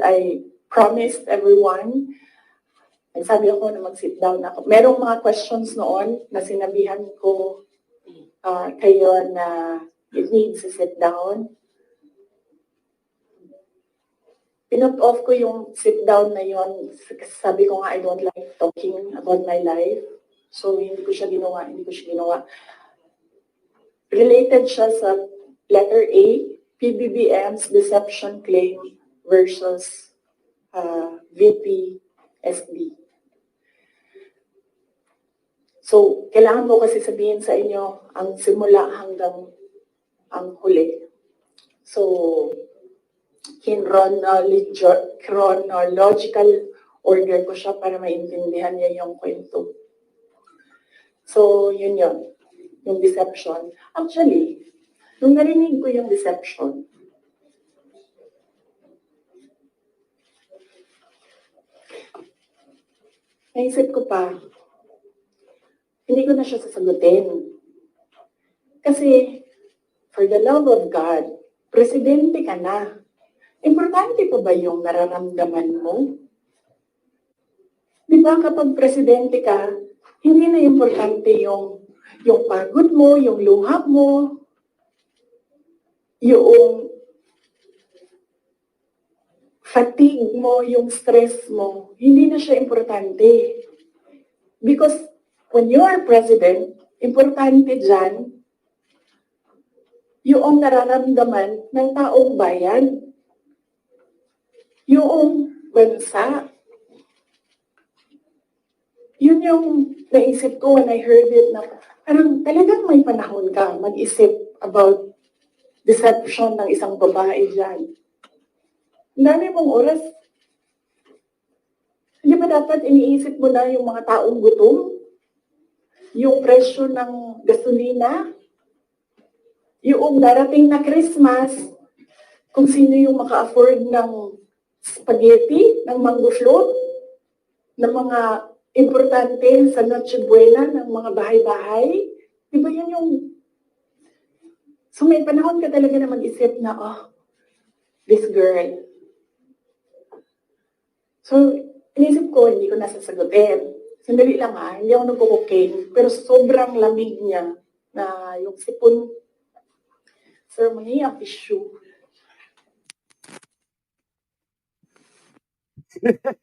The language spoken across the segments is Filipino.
I promised everyone. Nagsabi ako na mag-sit down ako. Merong mga questions noon na sinabihan ko kayo na it needs to sit down. Pinut off ko yung sit down na yon. Sabi ko nga, I don't like talking about my life. So, hindi ko siya ginawa. Related siya sa letter A, PBBM's deception claim versus VP SD. So, kailangan mo kasi sabihin sa inyo ang simula hanggang ang huli. So, in chronological order ko siya para maintindihan niya yung kwento. So, yun. Yung deception. Actually, nung narinig ko yung deception, naisip ko pa, hindi ko na siya sasagutin. Kasi, for the love of God, presidente ka na. Importante pa ba yung nararamdaman mo? Di ba kapag presidente ka, hindi na importante yung pagod mo, yung luha mo, yung fatigue mo, yung stress mo. Hindi na siya importante. Because when you are president, importante dyan yung nararamdaman ng taong bayan. Yung bansa. Yun yung naisip ko when I heard it na parang talagang may panahon ka mag-isip about deception ng isang babae dyan. Ang dami mong oras. Hindi ba dapat iniisip mo na yung mga taong gutom? Yung presyo ng gasolina? Yung darating na Christmas, kung sino yung maka-afford ng spaghetti, ng mango float, ng mga importante sa Noche Buena, ng mga bahay-bahay. Di ba yun yung... So may panahon ka talaga na mag-isip na, this girl. So, inisip ko, hindi ko nasasagutin. Sandali lang hindi ako nagko-cocaine. Pero sobrang lamig niya na yung sipon. Sir, may ang tissue.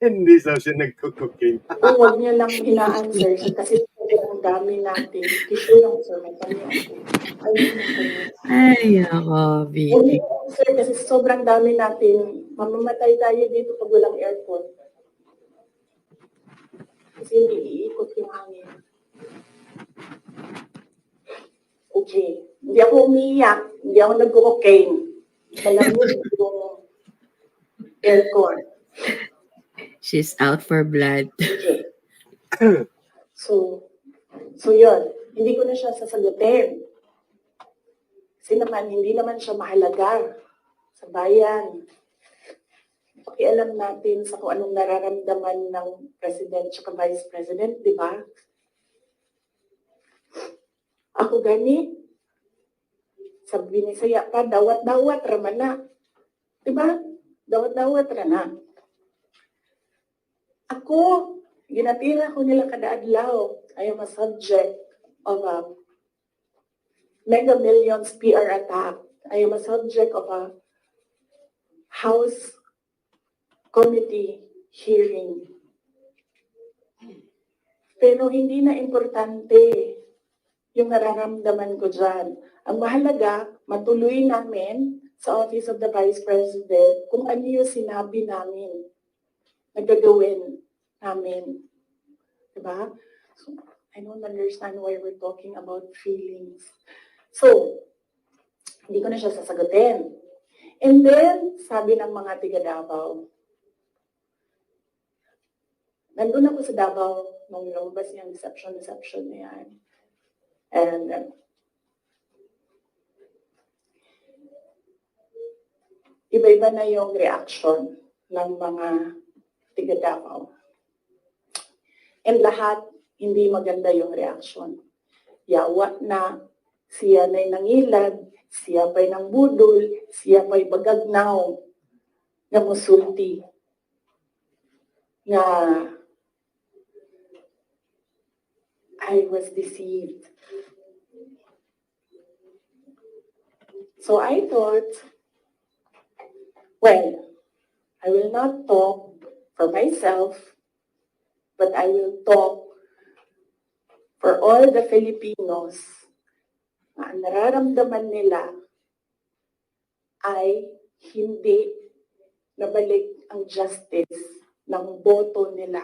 Hindi siya nagko-cocaine. Huwag niyo lang ina-answer kasi sobrang dami natin. Tissue lang, sir. May kanya. Ay, ako, Huwag Vicky. niyo, sir, kasi sobrang dami natin. Mamamatay tayo dito pag walang aircon. Kasi hindi iikot yung hangin. Okay. Hindi ako umiiyak. Hindi ako nagko-cocaine. Malamig yung aircon. She's out for blood. Okay. So yun. Hindi ko na siya sasagutin. Kasi naman, hindi naman siya mahalaga sa bayan. Pakialam natin sa kung anong nararamdaman ng president at vice president, di ba? Ako gani, sabi ni Saya pa, dawat-dawat raman na. Di ba? Dawat-dawat raman na. Ako, ginatira ko nila kada adlaw. I am a subject of a Mega Millions PR attack. I am a subject of a House Committee hearing. Pero hindi na importante yung nararamdaman ko dyan. Ang mahalaga, matuloy namin sa Office of the Vice President kung ano yung sinabi namin na gagawin namin. Diba? So, I don't understand why we're talking about feelings. So, hindi ko na siya sasagutin. And then, sabi ng mga tiga Davao, nandun ako sa Davao nung lumabas yung deception na yan. And iba-iba na yung reaction ng mga tiga Davao. And lahat, hindi maganda yung reaction. Yawa na, siya na'y nangilad, siya pa'y nangbudol, siya pa'y bagagnaw. nga musulti nga I was deceived. So I thought, well, I will not talk for myself, but I will talk for all the Filipinos na ang nararamdaman nila ay hindi nabalik ang justice ng boto nila.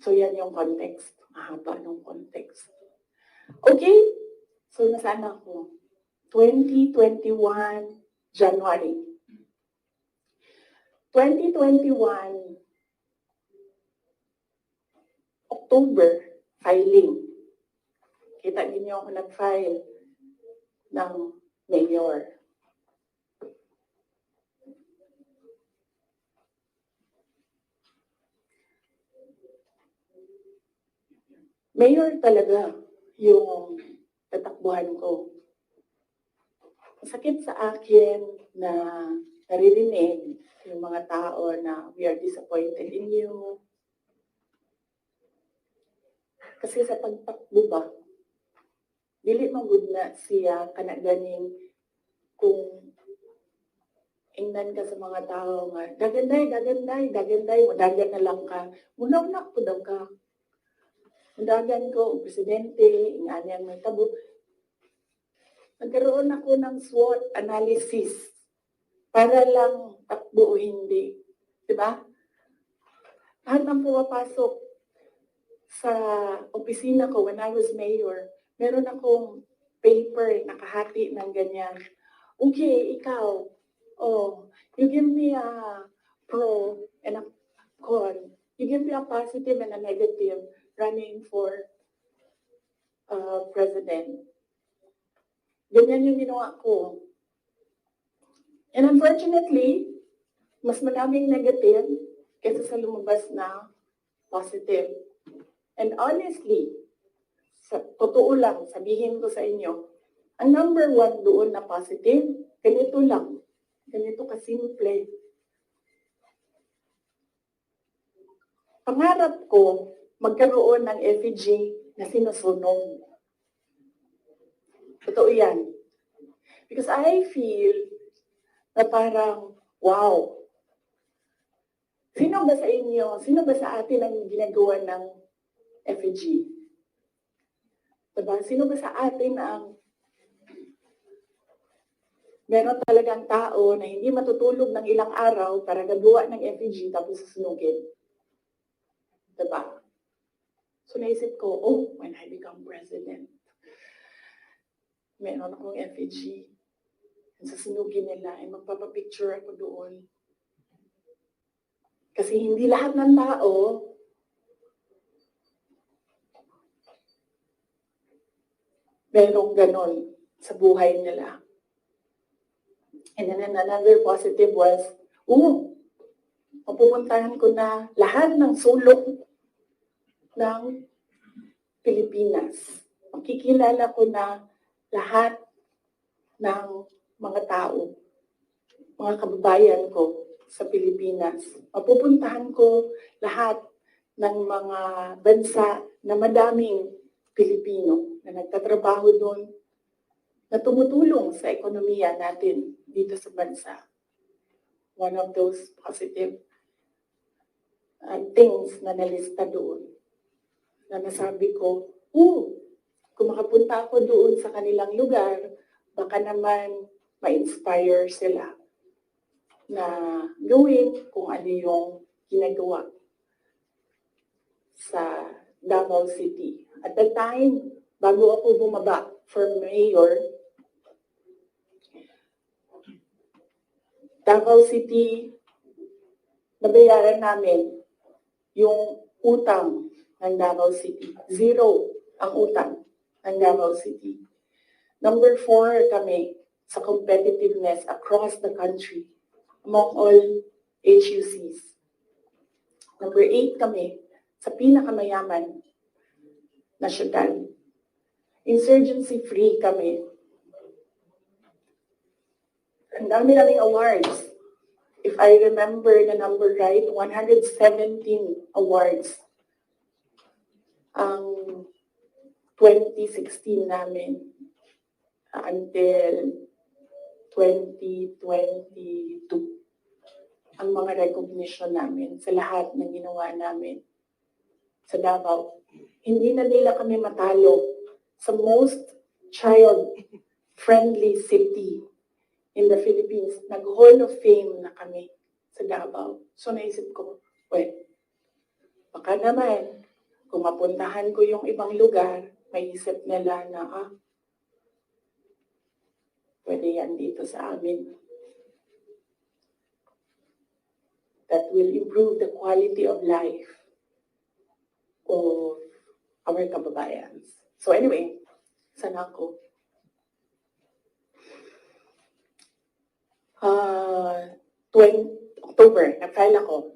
So yan yung context. Mahaba ng context. Okay? So nasaan ako? 2021 January. 2021 October filing. Kita ninyo ako nag-file ng mayor. Mayor talaga yung tatakbuhan ko. Masakit sa akin na naririnig yung mga tao na we are disappointed in you. Kasi sa pagtakbo ba, dili magud na siya kanaganing kung ingnan ka sa mga tao nga, daganday, mudagan na lang ka. Munaw-nak po daw ka. Mudagan ko, presidente, inganyan may tabo. Nagkaroon ako ng SWOT analysis para lang takbo o hindi. Diba? Lahat ng pumapasok sa opisina ko when I was mayor, meron akong paper nakahati ng ganyan. Okay, ikaw, you give me a pro and a con. You give me a positive and a negative running for president. Ganyan yung ginawa ko. And unfortunately, mas maraming negative kaysa sa lumabas na positive. And honestly, sa totoo lang, sabihin ko sa inyo, ang number one doon na positive, ganito lang. Ganito kasimple. Pangarap ko magkaroon ng effigy na sinusunog. Totoo yan. Because I feel na parang, wow, sino ba sa inyo, sino ba sa atin ang ginagawa ng effigy? Diba? Sino ba sa atin ang meron talagang tao na hindi matutulog ng ilang araw para gagawa ng effigy tapos susunugin? Diba? So naisip ko, when I become president, meron akong effigy. And susunugin nila, ay magpapapicture ako doon. Kasi hindi lahat ng tao merong ganon sa buhay nila. And then another positive was, mapupuntahan ko na lahat ng sulok ng Pilipinas. Makikilala ko na lahat ng mga tao, mga kababayan ko sa Pilipinas. Mapupuntahan ko lahat ng mga bansa na madaming Pilipino na nagtatrabaho doon, na tumutulong sa ekonomiya natin dito sa bansa. One of those positive things na nalista doon. Na nasabi ko, kung makapunta ako doon sa kanilang lugar, baka naman ma-inspire sila na gawin kung ano yung ginagawa sa Davao City. At the time, bago ako bumaba for mayor, Davao City, nabayaran namin yung utang ng Davao City. 0 ang utang ng Davao City. Number 4 kami sa competitiveness across the country among all HUCs. Number 8 kami sa pinakamayaman na syudad. Insurgency-free kami. Ang dami naming awards. If I remember the number right, 117 awards ang 2016 namin until 2022. Ang mga recognition namin sa lahat ng ginawa namin sa Davao. Hindi na nila kami matalo sa most child-friendly city in the Philippines. Nag-Hall of Fame na kami sa Davao. So naisip ko, well, baka naman, kung mapuntahan ko yung ibang lugar, may isip nila na, pwede yan dito sa amin. That will improve the quality of life of our kababayans. So anyway, sana ako. October, nag-file ako.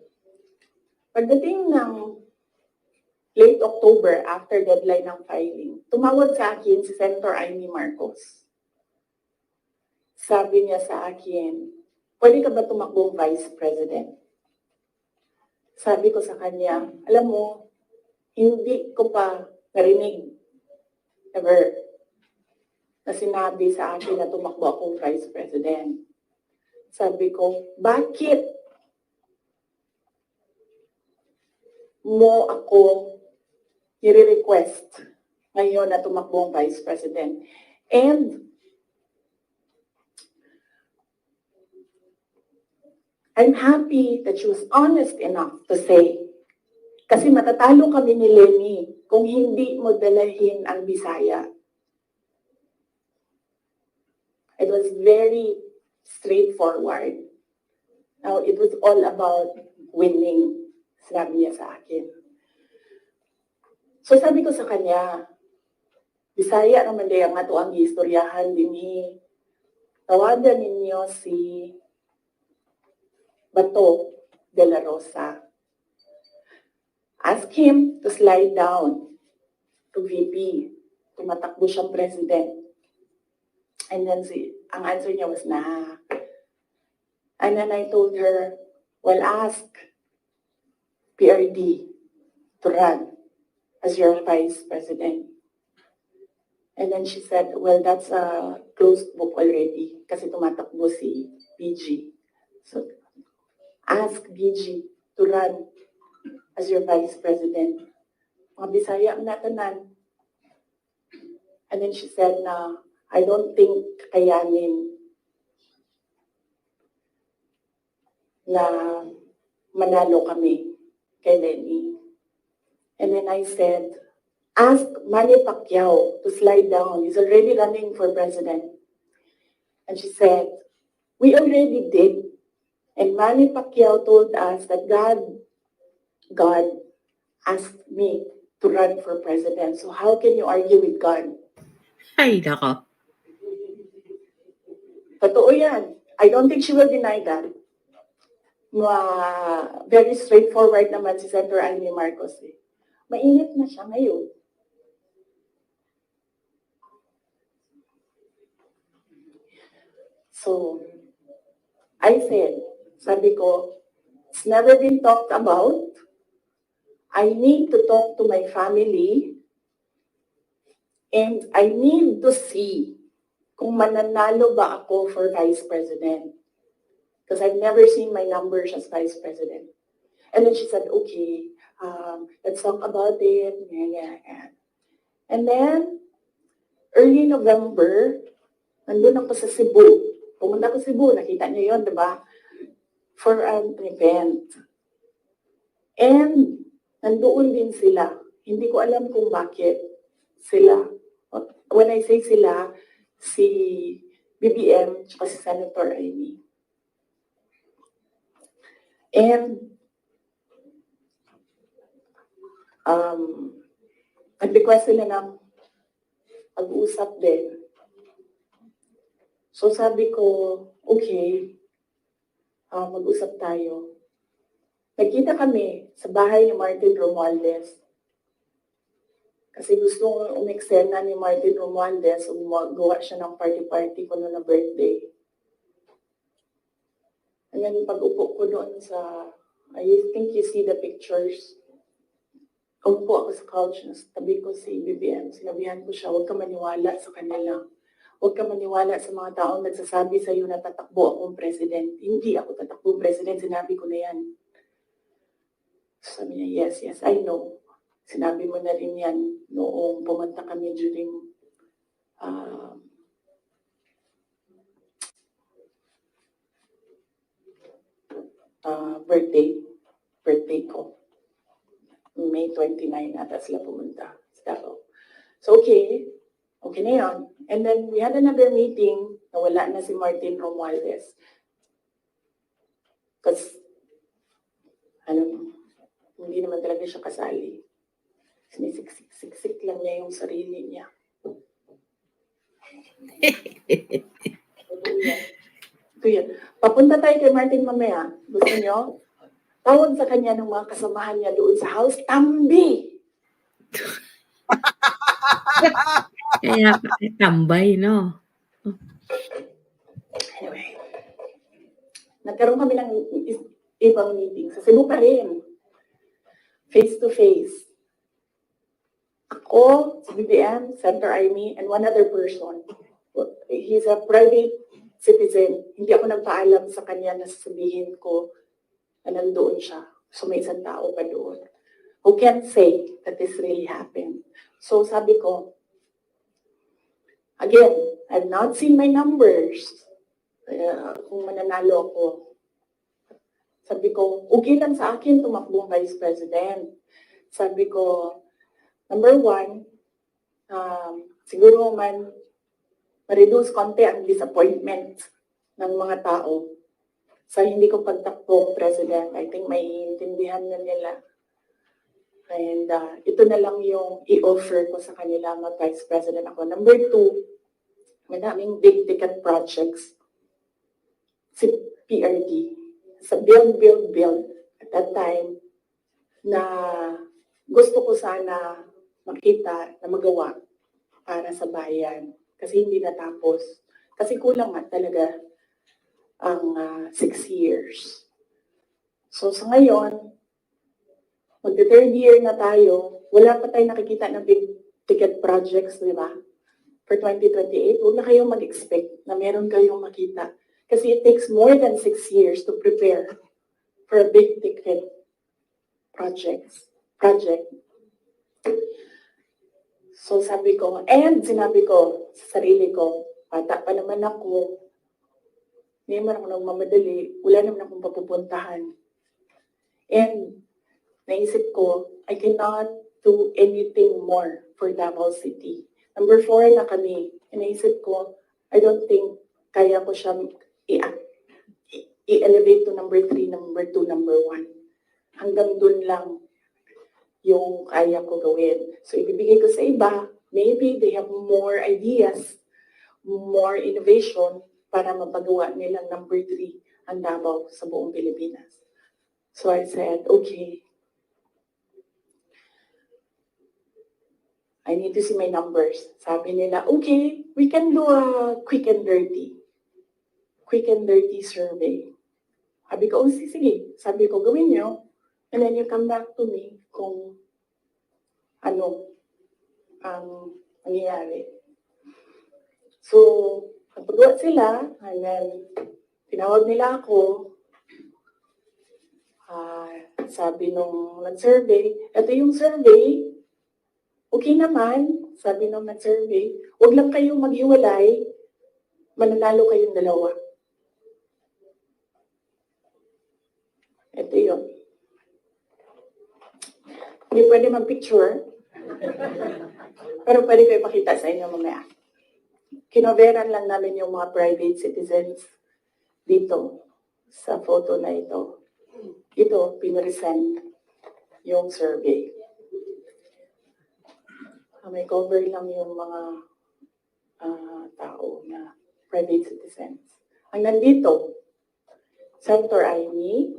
Pagdating ng late October, after deadline ng filing, tumawag sa akin si Senator Amy Marcos. Sabi niya sa akin, pwede ka ba tumakbong Vice President? Sabi ko sa kanya, alam mo, hindi ko pa narinig, ever, na sinabi sa akin na tumakbo akong Vice President. Sabi ko, bakit mo ako nire-request ngayon na tumakbo ang Vice President? And I'm happy that she was honest enough to say, kasi matatalo kami ni Lenny kung hindi mo dalahin ang Bisaya. It was very straightforward. Now, it was all about winning, sabi niya sa akin. So sabi ko sa kanya, Bisaya naman day ang ato ang istoryahan din tawagan ninyo si Bato de la Rosa. Ask him to slide down to VP, tumatakbo siyang president. And then ang answer niya was, nah. And then I told her, well, ask PRD to run as your vice president. And then she said, well, that's a closed book already kasi tumatakbo si BG. So, ask BG to run as your vice president. Mga Bisaya ang natanan. And then she said na, I don't think kayanin na manalo kami kay Lenny. And then I said, ask Manny Pacquiao to slide down. He's already running for president. And she said, we already did. And Manny Pacquiao told us that God asked me to run for president. So how can you argue with God? Ay, nako. Totoo yan. I don't think she will deny that. Very straightforward naman si Senator Amy Marcos. Mainit na siya ngayon. So, I said, sabi ko, it's never been talked about. I need to talk to my family and I need to see kung mananalo ba ako for vice president. Because I've never seen my numbers as vice president. And then she said, okay, let's talk about it. And then, early November, nandun ako sa Cebu. Pumunta ko sa Cebu, nakita niyo yun, diba? For an event. And, nandoon din sila. Hindi ko alam kung bakit sila. When I say sila, si BBM, tsaka si Senator Amy. And, nag-request sila ng pag-usap din. So sabi ko, okay, mag-usap tayo. Nagkita kami sa bahay ni Martin Romualdez. Kasi gusto umeksena ni Martin Romualdez, gumagawa siya ng party-party ko na birthday. And then pag-upo ko doon sa, I think you see the pictures. Upo ako sa couch, tabi ko si BBM. Sinabihan ko siya, huwag ka maniwala sa kanila. Huwag ka maniwala sa mga taong nagsasabi sa iyo na tatakbo akong president. Hindi ako tatakbo president, sinabi ko na yan. Sabi niya, yes, I know. Sinabi mo na rin yan noong pumunta kami during birthday ko. May 29 ata sila pumunta sa Davao. So okay na yun. And then we had another meeting na wala na si Martin Romualdez. Kasi, hindi naman talaga siya kasali. Sinisiksik lang niya yung sarili niya. Ito yan. Papunta tayo kay Martin mamaya. Gusto niyo? Tawag sa kanya ng mga kasamahan niya doon sa house, Tambi! Kaya tambay, no? Anyway, nagkaroon kami ng ibang meeting. Sa Cebu pa rin. Face to face. Ako, si BBM, Senator Amy, and one other person. He's a private citizen. Hindi ako nagpaalam sa kanya na sasabihin ko na nandoon siya. So may isang tao pa doon who can say that this really happened. So sabi ko, again, I've not seen my numbers. Kung mananalo ako. Sabi ko, okay lang sa akin tumakbong Vice President. Sabi ko, number one, siguro ma-reduce konti ang disappointment ng mga tao sa hindi ko pagtakbong President. I think may intindihan na nila. And ito na lang yung i-offer ko sa kanila mag-Vice President ako. Number two, madaming big ticket projects. Si PRD. Sa build. At that time, na gusto ko sana makita na magawa para sa bayan. Kasi hindi natapos. Kasi kulang nga talaga ang 6 years. So sa ngayon, magte-third year na tayo, wala pa tayong nakikita ng big ticket projects, di ba? For 2028, huwag na kayong mag-expect na meron kayong makita. Kasi it takes more than 6 years to prepare for a big ticket project. So sabi ko, and sinabi ko sa sarili ko, bata pa naman ako, hindi naman ako nagmamadali, wala naman akong papupuntahan. And naisip ko, I cannot do anything more for Davao City. Number 4 na kami. And naisip ko, I don't think kaya ko siya i-elevate to number 3, number 2, number 1. Hanggang dun lang yung kaya ko gawin. So ibibigay ko sa iba, maybe they have more ideas, more innovation para mapagawa nilang number 3 ang Davao sa buong Pilipinas. So I said, okay, I need to see my numbers. Sabi nila, okay, we can do a quick and dirty survey. Sabi ko, oh, sige. Sabi ko, gawin nyo. And then you come back to me kung ano ang nangyayari. So, napagawa sila, and then tinawag nila ako. Sabi nung nag-survey, ito yung survey, okay naman, sabi nung nag-survey, huwag lang kayong maghiwalay, mananalo kayong dalawa. Ito yun. Hindi pwede mag-picture, pero pwede ko ipakita sa inyo mamaya. Kinoveran lang namin yung mga private citizens dito sa photo na ito. Ito, pinresent yung survey. May cover lang yung mga tao na private citizens. Ang nandito, Senator Amy,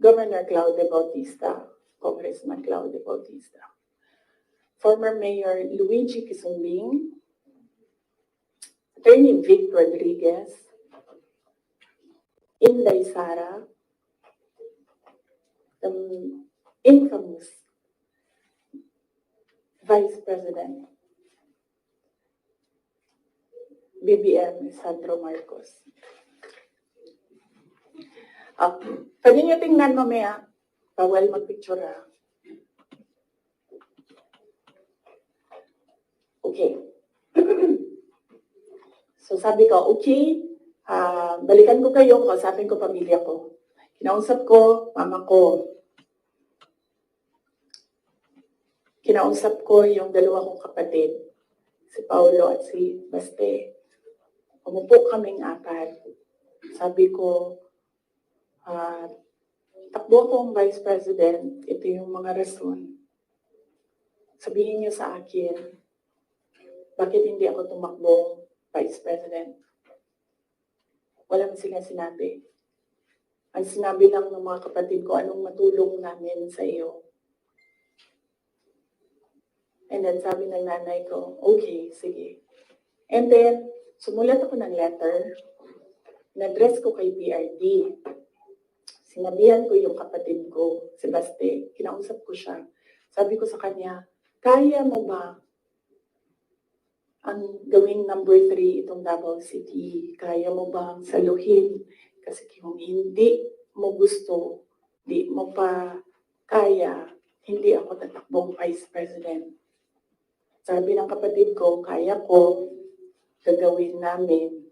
Governor Claudio Bautista, Congressman Claudio Bautista, former Mayor Luigi Quisumbing, Attorney Vic Rodriguez, Inday Sara, the infamous Vice President, BBM Sandro Marcos. Pwede niyo tingnan mamaya, bawal magpicture ha. Okay. So sabi ko, okay, balikan ko kayo, kausapin ko pamilya ko. Kinausap ko, mama ko. Kinausap ko yung dalawa kong kapatid, si Paulo at si Baste. Umupo kaming apat. Sabi ko, takbo akong Vice President, ito yung mga rason. Sabihin niyo sa akin, bakit hindi ako tumakbong Vice President? Wala man sila sinabi. Ang sinabi lang ng mga kapatid ko, anong matulong namin sa iyo? And then sabi ng nanay ko, okay, sige. And then, sumulat ako ng letter, na-address ko kay PRD. Sinabihan ko yung kapatid ko, si Baste, kinausap ko siya. Sabi ko sa kanya, kaya mo ba ang gawing number 3 itong Davao City? Kaya mo bang saluhin? Kasi kung hindi mo gusto, di mo pa kaya, hindi ako tatakbong Vice President. Sabi ng kapatid ko, kaya ko, gagawin namin.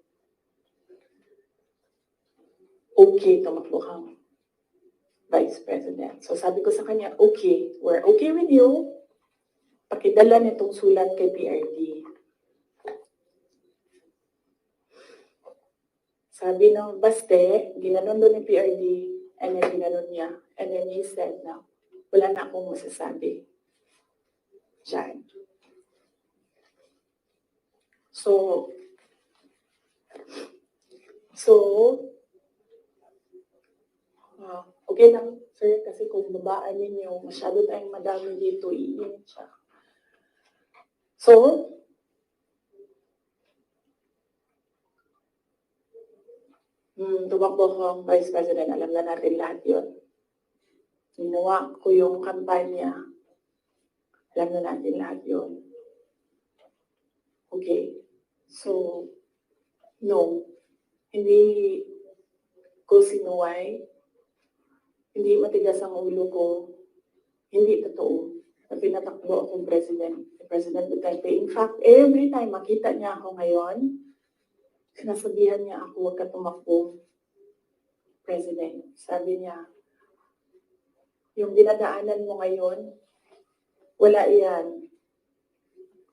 Okay, tumakbo kang Vice President. So sabi ko sa kanya, okay, we're okay with you. Pakidala nitong sulat kay PRD. Sabi ng Baste, ginanon doon ni PRD, and then ginanon niya. And then he said na, wala na akong masasabi. Diyan. So, okay lang, sir, kasi kung babaan ninyo, masyado tayong madami dito, iinit siya. So, tumakbo akong Vice President, alam na natin lahat yun. Ginawa ko yung kampanya, alam na natin lahat yun. Okay, so, no, hindi ko sinuway, hindi matigas ang ulo ko, hindi totoo na pinatakbo akong President Duterte. In fact, every time makita niya ako ngayon, sinasabihan niya ako, huwag ka tumakbo President. Sabi niya, yung dinadaanan mo ngayon, wala iyan.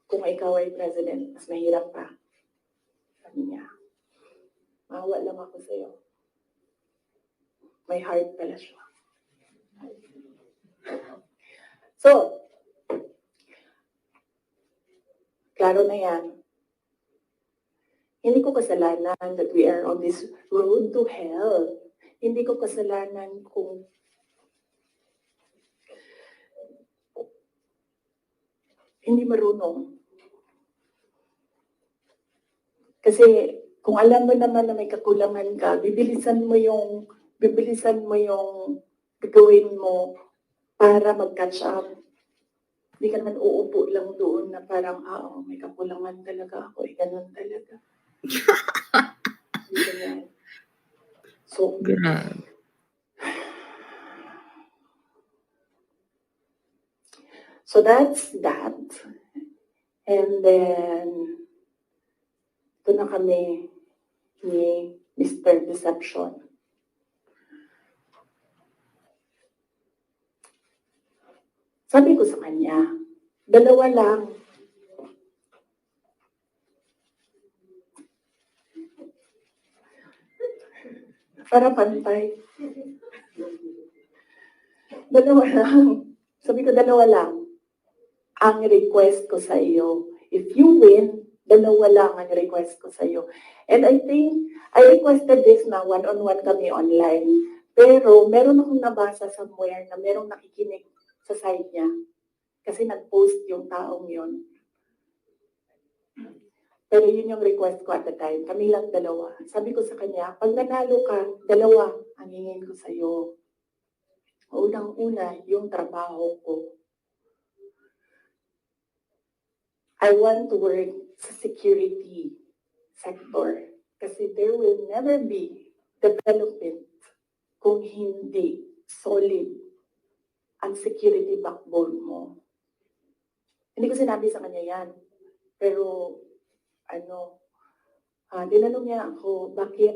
Kung ikaw ay President, mas mahirap pa. Sabi niya, maawa lang ako sa'yo. May heart pala siya. So, klaro na yan. Hindi ko kasalanan that we are on this road to hell. Hindi ko kasalanan kung hindi marunong. Kasi kung alam mo naman na may kakulangan ka, bibilisan mo yung gagawin mo para mag-catch up. Hindi ka naman uupo lang doon na parang, may kakulangan talaga ako, ganun talaga. Ganyan. So, Grabe. so that's that. And then, ito na kami ni Mr. Deception. Sabi ko sa kanya, dalawa lang. Para pantay. Dalawa lang. Sabi ko, dalawa lang. Ang request ko sa iyo, if you win, dalawa lang ang request ko sa iyo. And I think, I requested this na one-on-one kami online. Pero meron akong nabasa somewhere na merong nakikinig sa side niya. Kasi nag-post yung taong yon. Pero yun yung request ko at the time. Kami lang dalawa. Sabi ko sa kanya, pag nanalo ka, dalawa ang hingin ko sa'yo. Unang-una, yung trabaho ko. I want to work sa security sector. Kasi there will never be development kung hindi solid ang security backbone mo. Hindi ko sinabi sa kanya yan. Pero, tinanong niya ako, bakit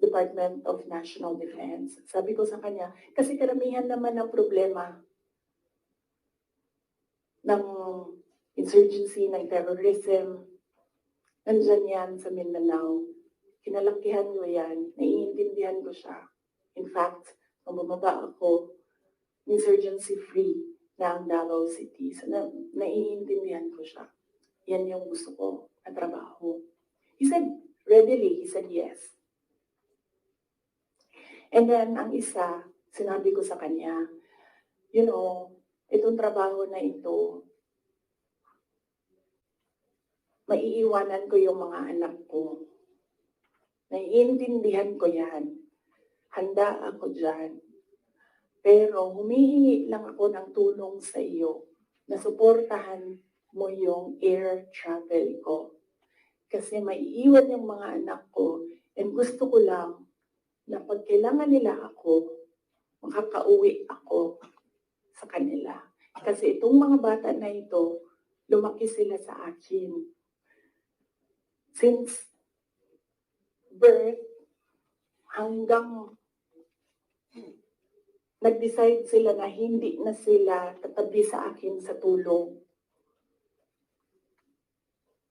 Department of National Defense? Sabi ko sa kanya, kasi karamihan naman ng problema ng insurgency, ng terrorism, nandyan yan sa Mindanao. Kinalakihan ko yan, naiintindihan ko siya. In fact, nung bumaba ako, insurgency-free na ang Davao City. So, naiintindihan ko siya. Yan yung gusto ko na trabaho. He said, readily, he said yes. And then, ang isa, sinabi ko sa kanya, itong trabaho na ito, maiiwanan ko yung mga anak ko. Naiintindihan ko yan. Handa ako dyan. Pero humihingi lang ako ng tulong sa iyo na suportahan mo yung air travel ko. Kasi maiiwan yung mga anak ko and gusto ko lang na pag kailangan nila ako, makakauwi ako sa kanila. Kasi itong mga bata na ito, lumaki sila sa akin. Since birth hanggang nag-decide sila na hindi na sila tatabi sa akin sa tulong.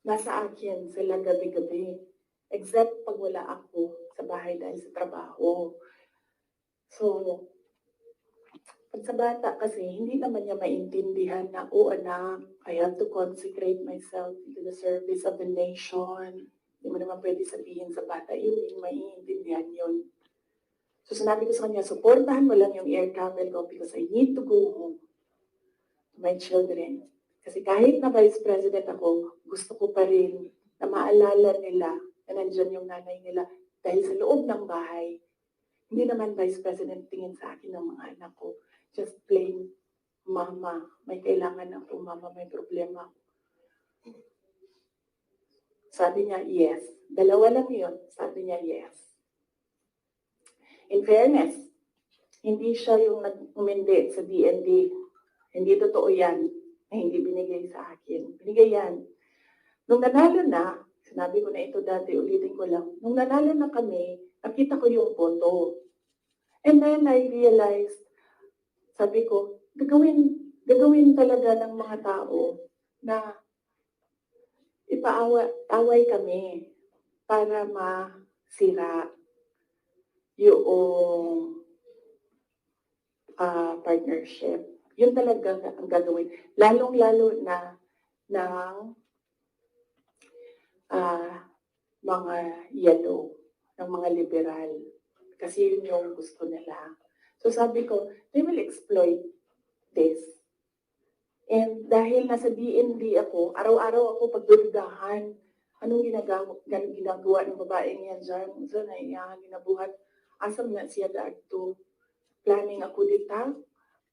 Nasa akin sila gabi-gabi. Except pag wala ako sa bahay dahil sa trabaho. So, pag sa bata kasi, hindi naman niya maintindihan na, anak, I have to consecrate myself to the service of the nation. Hindi mo naman pwede sabihin sa bata, yun, maiintindihan yun. So sinabi ko sa kanya, supportahan mo lang yung air travel ko because I need to go home to my children. Kasi kahit na Vice President ako, gusto ko pa rin na maalala nila na nandyan yung nanay nila dahil sa loob ng bahay. Hindi naman Vice President tingin sa akin ng mga anak ko. Just plain, mama, may kailangan ako, mama, may problema. Sabi niya, yes. Dalawa lang yun. Sabi niya, yes. In fairness, hindi siya yung nag-umindi sa DND. Hindi totoo yan na hindi binigay sa akin. Binigay yan. Nung nanalo na, sinabi ko na ito dati, ulitin ko lang. Nung nanalo na kami, nakita ko yung photo. And then I realized, sabi ko, gagawin talaga ng mga tao na ipaaway kami para masira yung partnership. Yun talaga ang gagawin. Lalong-lalo na ng mga yellow, ng mga liberal. Kasi yun yung gusto nila. So sabi ko, they will exploit this. And dahil nasa DND ako, araw-araw ako pagdududahan, anong ginagawa ng babaeng yan dyan? So, naiyahan, ginabuhat. Asam na siya daagto. Planning ako dita.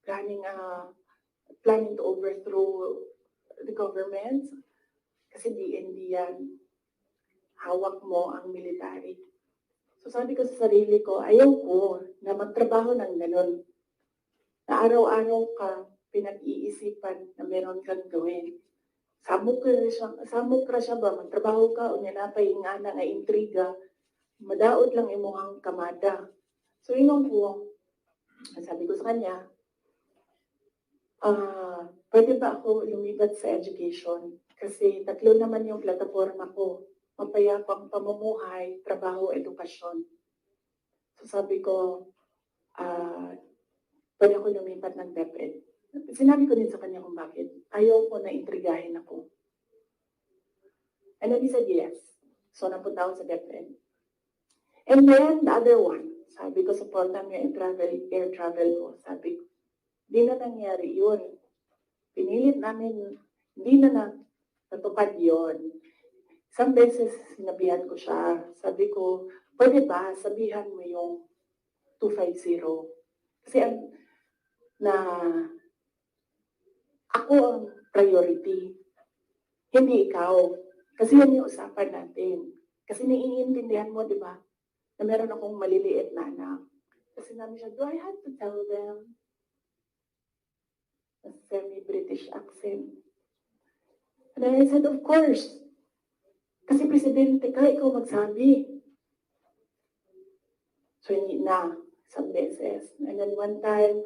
Planning to overthrow the government. Kasi DND yan. Hawak mo ang military. So sabi ko sa sarili ko, ayaw ko na magtrabaho ng ganun. Na araw-araw ka pinag-iisipan na meron kang gawin. Samok ra siya ba? Magtrabaho ka o nanapay nga na intriga. Madaot lang imuhang kamada. So yun po, sabi ko sa kanya, pwede ba ako lumipat sa education? Kasi 3 naman yung plataforma ko. Mapayapang pamumuhay, trabaho, edukasyon. So sabi ko, pwede ako lumipat ng DepEd. Sinabi ko din sa kanya kung bakit. Ayaw ko na intrigahin ako. And then he said yes. So napunta ako sa DepEd. And then the other one, sabi ko, supportan mo yung air travel ko. Sabi ko, di na nangyari yun. Pinilit namin, hindi na natupad yun. Isang beses sinabihan ko siya. Sabi ko, pwede ba sabihan mo yung 250? Kasi na ako ang priority, hindi ikaw. Kasi yan yung usapan natin. Kasi naiintindihan mo, di ba, na meron akong maliliit na anak. Kasi namin siya, do I have to tell them? A semi-British accent. And then I said, of course. Kasi presidente ka, ikaw magsabi. So, hindi na. Isang beses. And then one time,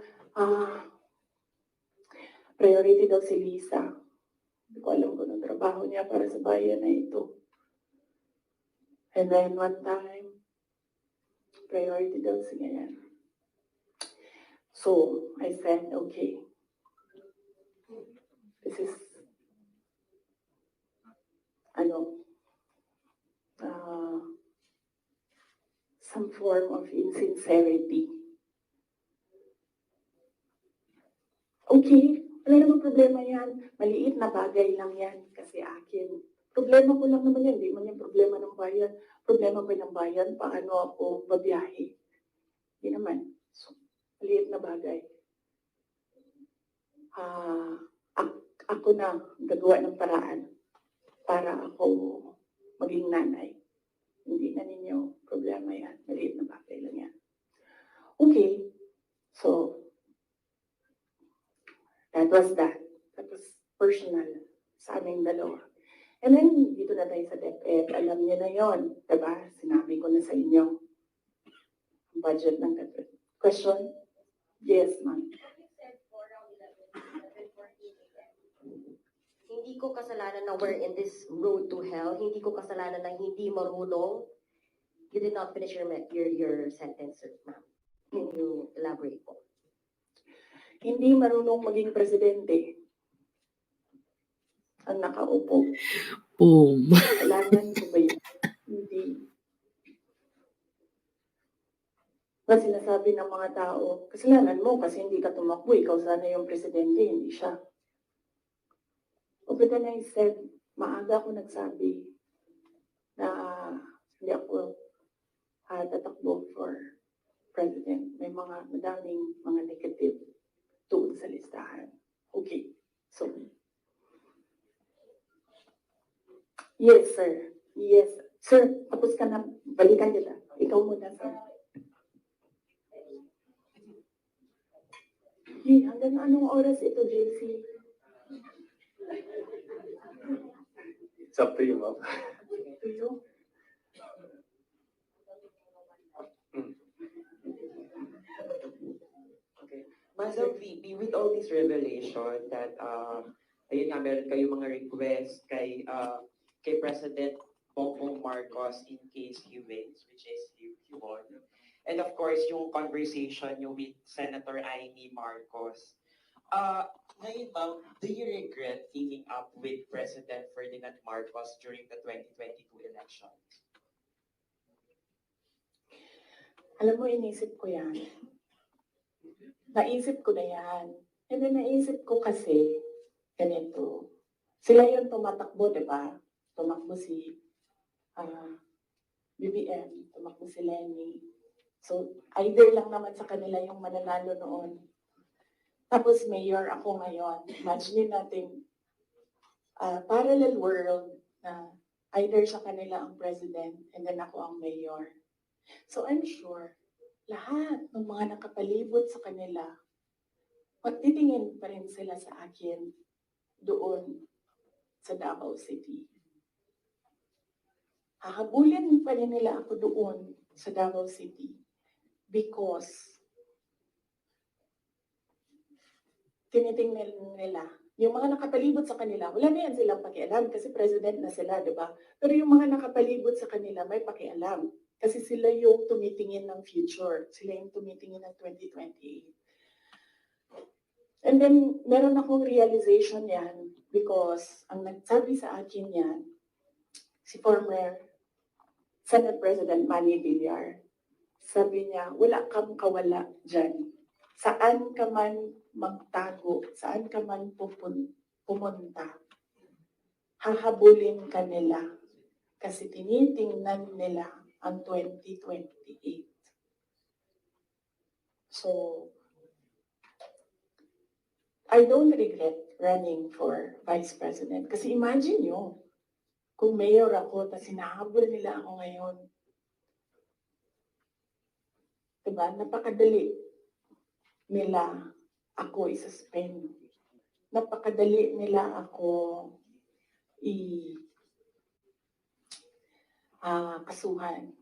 priority daw si Lisa. Hindi ko alam kung anong trabaho niya para sa bayan na ito. And then one time, priority daw si ganyan. So, I said, okay. This is, some form of insincerity. Okay, wala namang problema yan. Maliit na bagay lang yan kasi akin. Problema ko lang naman yan, hindi man yung problema ng bayan. Problema ko ng bayan, paano ako babiyahe. Hindi naman. So, maliit na bagay. Ako na gagawa ng paraan para ako maging nanay. Hindi na ninyo problema yan. Maliit na bagay lang yan. Okay. So, that was that. That was personal sa aming dalawa. And then, dito na tayo sa DepEd. Alam niyo na yon, diba? Sinabi ko na sa inyo. Ang budget ng DepEd. Question? Yes, ma'am. Hindi ko kasalanan na we're in this road to hell. Hindi ko kasalanan na hindi marunong. You did not finish your sentence, ma'am. Can you elaborate po? Hindi marunong maging presidente ang nakaupo. Boom. Kailangan ko ba yun? Hindi. Kasi sinasabi ng mga tao, kasalanan mo kasi hindi ka tumakbo, ikaw sana yung presidente, hindi siya. But then I said, maaga ako nagsabi na hindi ako tatakbo for president. May madaming mga negative doon sa listahan. Okay. So, yes, sir. Yes. Sir, tapos ka na. Balikan kita. Ikaw muna, sir. Hanggang anong oras ito, JC? It's up to you, ma'am. To you? Okay. Madam VP, with all this revelation that, ayun nga, meron kayong mga request kay President Bongbong Marcos in case he wins, which is he won. And of course, yung conversation nyo with Senator Amy Marcos. Ngayon, ma'am, do you regret teaming up with President Ferdinand Marcos during the 2022 election? Alam mo, inisip ko yan. Naisip ko na yan. And then naisip ko kasi, ganito. Sila yung tumatakbo, di ba? Tumakbo si BBM, tumakbo si Lenny. So, either lang naman sa kanila yung mananalo noon. Tapos mayor ako ngayon. Imagine natin, parallel world na either sa kanila ang president and then ako ang mayor. So I'm sure, lahat ng mga nakapalibot sa kanila, magtitingin pa rin sila sa akin doon sa Davao City. Hahabulin pa rin nila ako doon sa Davao City because tinitingnan nila, yung mga nakapalibot sa kanila, wala na yan silang pakialam kasi president na sila, di ba? Pero yung mga nakapalibot sa kanila, may pakialam. Kasi sila yung tumitingin ng future. Sila yung tumitingin ng 2028. And then, meron akong realization yan because ang nagsabi sa akin yan, si former Senate President Manny Villar. Sabi niya, wala kang kawala dyan. Saan ka man magtago, saan ka man pumunta, hahabulin ka nila. Kasi tinitingnan nila ang 2028. So, I don't regret running for Vice President. Kasi imagine nyo, kung mayor ako, tapos hinahabol nila ako ngayon. Diba? Napakadali nila ako i-suspend. Napakadali nila ako kasuhan.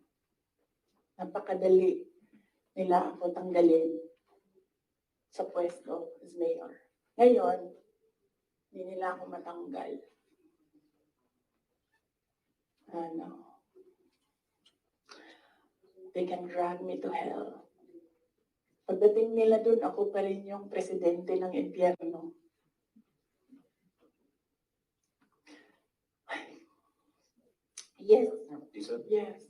Napakadali nila ako tanggalin sa pwesto as mayor. Ngayon, hindi nila ako matanggal. They can drag me to hell. Pagdating nila dun, ako pa rin yung presidente ng impyerno. Yes. Yes.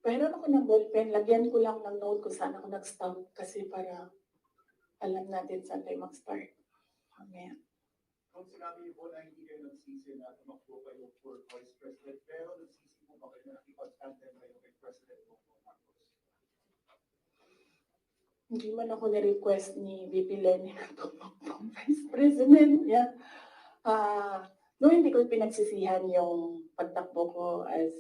Pero ako ng ballpen, lagyan ko lang ng note kung saan ako nag-stop kasi para alam natin saan tayo mag-start. Mamaya. Kung sinabi niyo po na hindi kayo nagsisi na tumakbo kayo for Vice President, pero nagsisi po ba kayo na nakipag-tandem kayo kay President Bongbong Marcos? Hindi man ako na-request ni VP Lenny na tumakbong Vice President. Yeah. No, hindi ko pinagsisihan yung pagtakbo ko as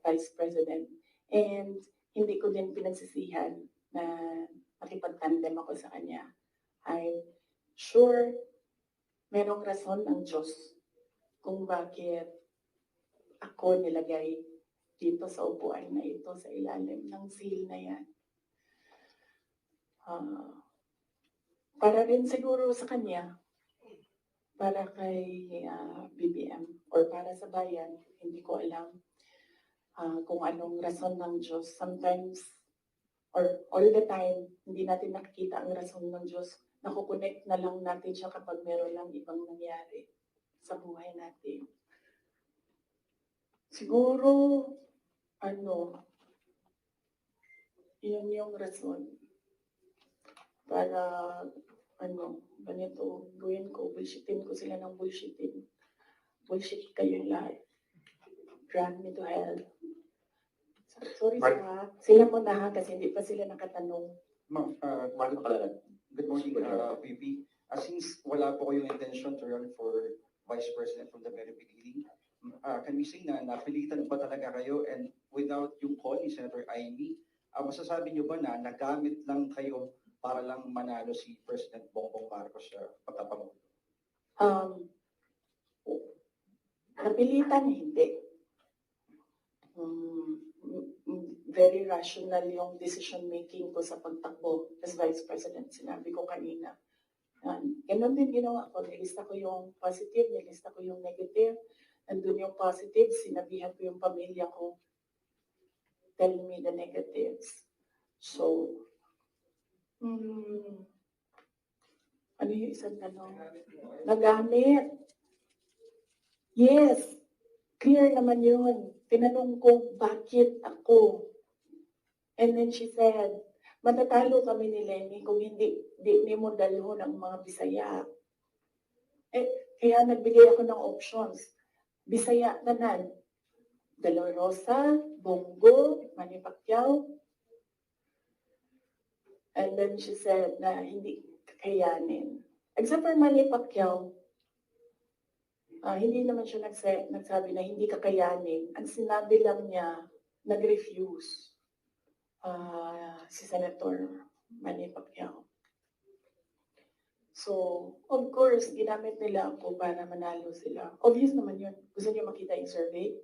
Vice President. And hindi ko din pinagsisihan na makipag-tandem ako sa kanya. I'm sure merong rason ng Diyos kung bakit ako nilagay dito sa upuan na ito, sa ilalim ng seal na yan. Para rin siguro sa kanya, para kay BBM, or para sa bayan, hindi ko alam kung anong rason ng Diyos. Sometimes, or all the time, hindi natin nakikita ang rason ng Diyos. Nakukonect na lang natin siya kapag meron lang ibang nangyari sa buhay natin. Siguro, yun yung rason. Para, ganito, gawin ko, bullshitin ko sila ng bullshitin. Bullshit kayong lahat. Drag me to hell. Sorry sila mo na kasi hindi pa sila nakatanong. Ma'am, good morning, VP. Since wala po kayong intention to run for Vice President from the very beginning, can we say na napilitan ba talaga kayo, and without yung call ni Senator Amy, masasabi niyo ba na nagamit lang kayo para lang manalo si President Bongbong Marcos sa pagkapangulo? Napilitan, hindi. Very rational yung decision making ko sa pagtakbo as Vice President. Sinabi ko kanina. Ganon din ginawa ko. Nilista ko yung positive, nilista ko yung negative. Nandun yung positive, sinabihan ko yung pamilya ko. Tell me the negatives. So, ano yung isang tanong? Nagamit. Yes. Clear naman yun. Tinanong ko, bakit ako? And then she said, matatalo kami ni Lenny kung hindi mo dalho ng mga Bisaya. Kaya nagbigay ako ng options. Bisaya tanan. De La Rosa, Bongo, Manny Pacquiao. And then she said na hindi kakayanin. Except for Manny Pacquiao, hindi naman siya nagsabi na hindi kakayanin. Ang sinabi lang niya, nag-refuse si Senator Manny Pacquiao. So, of course, ginamit nila ako para manalo sila. Obvious naman yun. Gusto niyo makita yung survey?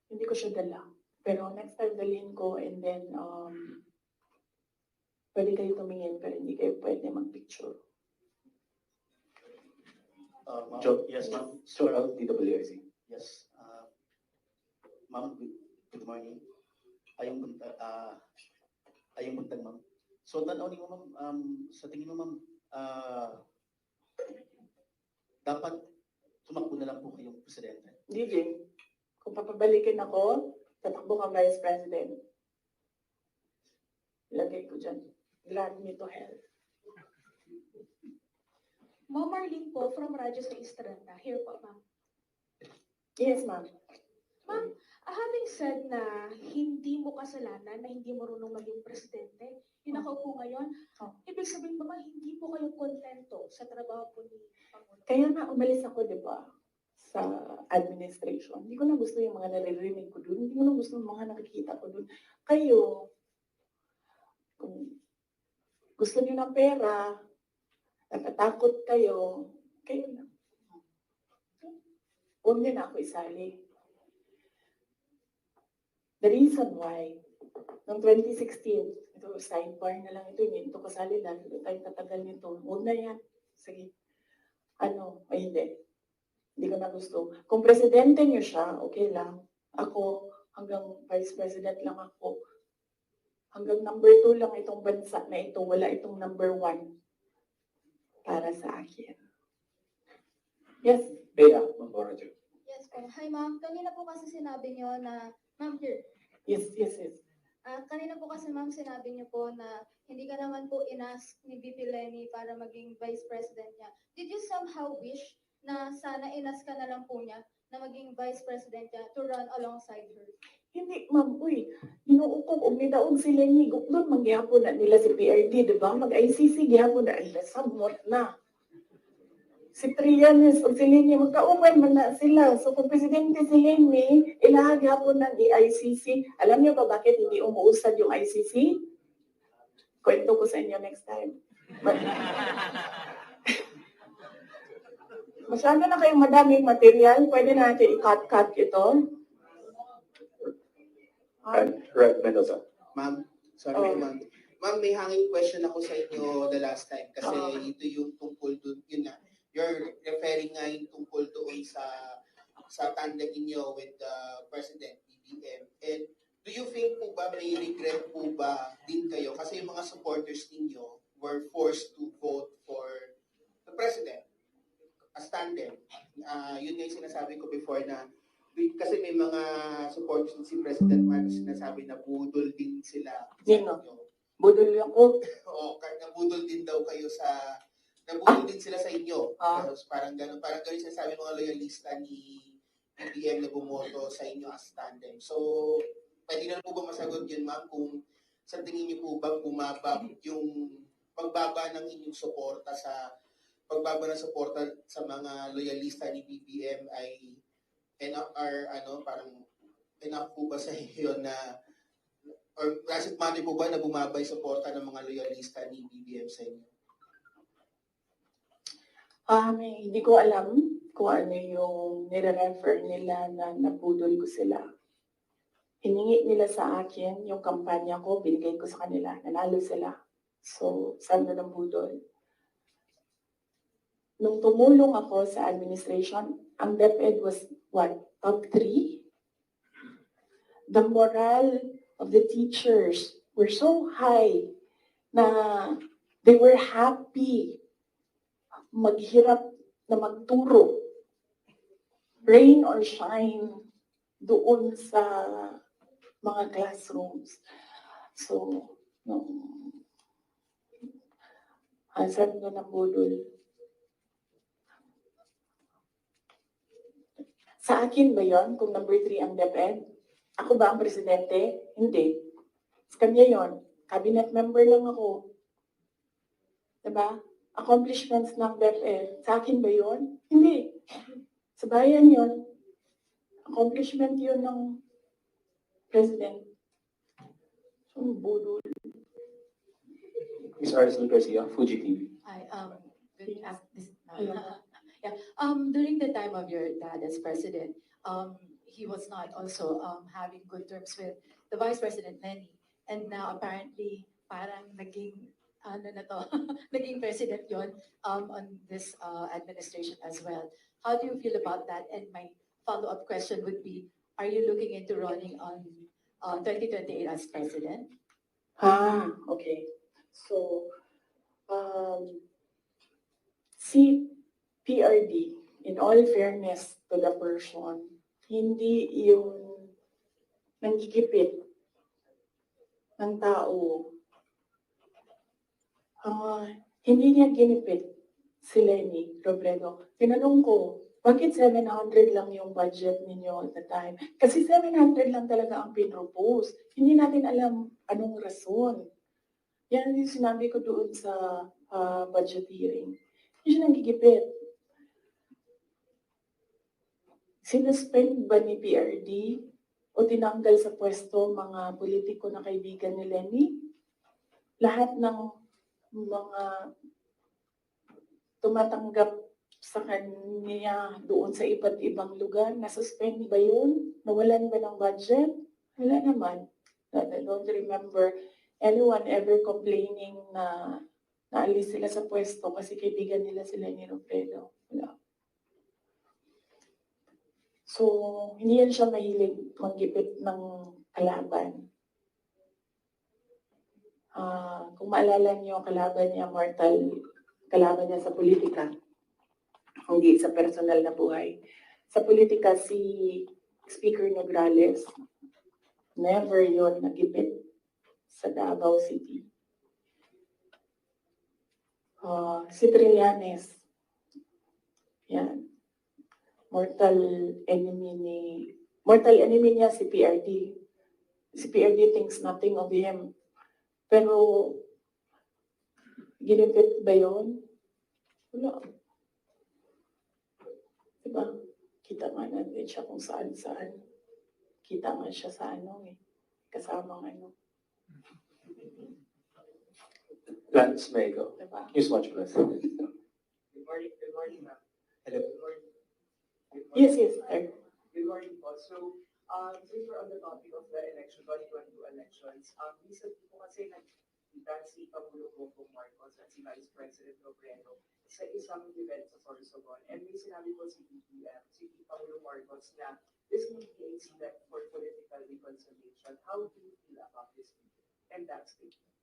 Hindi ko siya dala. Pero next time dalhin ko, and then pwede kayo tumingin pero hindi kayo pwede mag-picture. Yes, ma'am. Sure, DWIC. Yes. Ma'am, good morning. Ayong buntag, ma'am. So, tanaw niyo, ma'am, sa tingin mo, ma'am, dapat tumakbo na lang po kayong presidente. DJ, kung papabalikin ako, tatakbo kang Vice President. Lagay ko dyan. Drag me to hell. Ma'am Marlene po from Radyo sa Estrada. Here po, ma'am. Yes, ma'am. Ma'am, having said na hindi mo kasalanan na hindi marunong maging presidente, yun ako po ngayon, ibig sabihin ba hindi po kayo kontento sa trabaho po ni Pangulo? Kaya nga umalis ako, di ba, sa administration. Hindi ko na gusto yung mga naririnig ko doon. Hindi ko na gusto yung mga nakikita ko doon. Kayo, kung gusto niyo ng pera, natatakot kayo, kayo na. Huwag niyo na ako isali. The reason why, noong 2016, ito, sidebar na lang ito, hindi ito kasali lang, ito tayo tatagal nito. Huwag na yan. Sige. Ay hindi. Hindi ko na gusto. Kung presidente niyo siya, okay lang. Ako, hanggang vice president lang ako. Hanggang number 2 lang itong bansa na ito. Wala itong number 1 para sa akin. Yes, Bea, Ma'am Borajo. Yes po. Hi ma'am, kanina po kasi sinabi niyo na, ma'am here, yes. kanina po kasi ma'am sinabi niyo po na hindi ka naman po inask ni VP Lenny para maging vice president niya. Did you somehow wish na sana inask ka na lang po niya na maging vice president niya to run alongside her? Hindi, ma'am, inuukog o midaog sila ni Gukdon, mangyapon na nila si PRD, di ba? Mag-ICC, gihapon na, ay, samot na. Si Trillanes o si Lenny, magkauman man na sila. So kung presidente si Lenny, ilahag hapon ng ICC. Alam niyo ba bakit hindi umuusad yung ICC? Kwento ko sa inyo next time. Masyado na kayong madaming material. Pwede na natin i-cut ito. Rep Mendoza. Ma'am, sorry Oh. ma'am. Ma'am, may hanging question ako sa inyo the last time kasi Oh. ito yung tungkol doon, yun nga, you're referring nga yung tungkol doon sa tandem niyo with the President BBM. And do you think po ba may regret po ba din kayo kasi yung mga supporters ninyo were forced to vote for the President as tandem? Yun nga yung sinasabi ko before na kasi may mga supporters din si President Marcos sinasabi na budol din sila sa Sino? inyo. Budol ako. Oo, nabudol din daw kayo nabudol din sila sa inyo. Tapos parang ganun sinasabi ng mga loyalista ni BBM na bumoto sa inyo as tandem. So, pwede na po ba masagot yun, ma'am, kung sa tingin niyo po ba bumaba yung pagbaba ng inyong suporta sa mga loyalista ni BBM ay parang enough po ba sa inyo na or does it matter po ba na bumaba yung suporta ng mga loyalista ni BBM sa inyo? Hindi ko alam kung ano yung nire-refer nila na nabudol ko sila. Hiningi nila sa akin yung kampanya ko, binigay ko sa kanila, nanalo sila. So, saan na ng budol? Nung tumulong ako sa administration, ang DepEd was top 3? The morale of the teachers were so high na they were happy maghirap na magturo, rain or shine, doon sa mga classrooms. So, sabi ko ng budol, sa akin ba yon kung number 3 ang DepEd? Ako ba ang presidente? Hindi. Sa kanya yon. Cabinet member lang ako. Diba? Accomplishments ng DepEd. Sa akin ba yon? Hindi. Sa bayan yon. Accomplishment yon ng president. So, budol. Ms. Aracel Garcia, Fuji TV. Good afternoon. During the time of your dad as president, he was not also having good terms with the Vice President Lenny. And now apparently parang naging naging president yon on this administration as well. How do you feel about that? And my follow-up question would be, are you looking into running on 2028 as president? Okay. So, si PRD, in all fairness to the person, hindi yung nanggigipit ng tao. Hindi niya ginipit si Lenny Robredo. Tinanong ko, Bakit 700 lang yung budget ninyo at the time? Kasi 700 lang talaga ang pinropose. Hindi natin alam anong rason. Yan yung sinabi ko doon sa budget hearing. Hindi siya nanggigipit. Sinuspend ba ni PRD o tinanggal sa pwesto mga politiko na kaibigan ni Lenny? Lahat ng mga tumatanggap sa kanya doon sa iba't ibang lugar, nasuspend ba yun? Nawalan ba ng budget? Wala naman. I don't remember anyone ever complaining na naalis sila sa pwesto kasi kaibigan nila sila ni Robredo. Wala. So, hindi yan siya mahilig manggipit ng kalaban. Kung maalala niyo, kalaban niya sa politika. Hindi sa personal na buhay. Sa politika, si Speaker Nograles, never yon nagipit sa Davao City. Si Trillanes, yan. Mortal enemy niya si PRD. Si PRD thinks nothing of him. Pero, ginipit ba yun? Wala. Diba? Kita nga natin siya kung saan-saan. Kita nga siya sa kasamang Lance, may I go? Diba? Newswatch Plus. Good morning, ma'am. Hello. Good morning. Yes, sir. Good morning po. So, since we're on the topic of the election, 2022 elections, recently po kasi nagkita si Pangulo Bongbong Marcos at si Vice President Robredo sa isang event sa Sorsogon. And may sinabi po si Pangulo Marcos na this may be a step for political reconciliation. How do you feel about this meeting and that statement?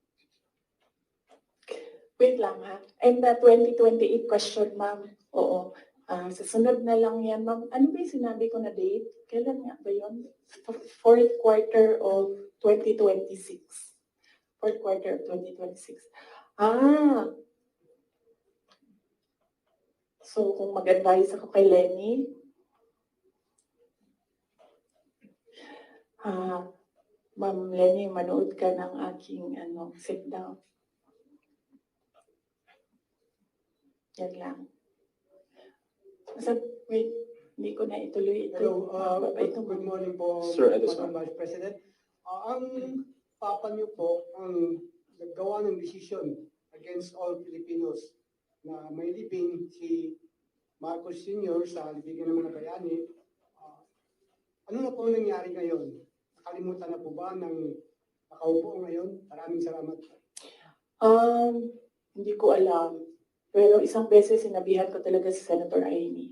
Wait lang ha. And the 2028 question, ma'am. Oo. Sa sunod na lang yan, ma'am. Ano ba yung sinabi ko na date? Kailan nga ba yun? Fourth quarter of 2026. Fourth quarter of 2026. So, kung mag-advise ako kay Lenny, Ma'am Lenny, manood ka ng aking sit down. Yan lang. Wait, hindi ko na ituloy ito. Hello, good morning po, Sir Edison. Madam Vice President. Ang papa niyo po ang naggawa ng desisyon against all Filipinos na may libing si Marcos Sr. sa libigan ng mga bayani. Ano na po nangyari ngayon? Nakalimutan na po ba ng nakaupo ngayon? Maraming salamat. Hindi ko alam. Pero isang beses sinabihan ko talaga si Senator Amy.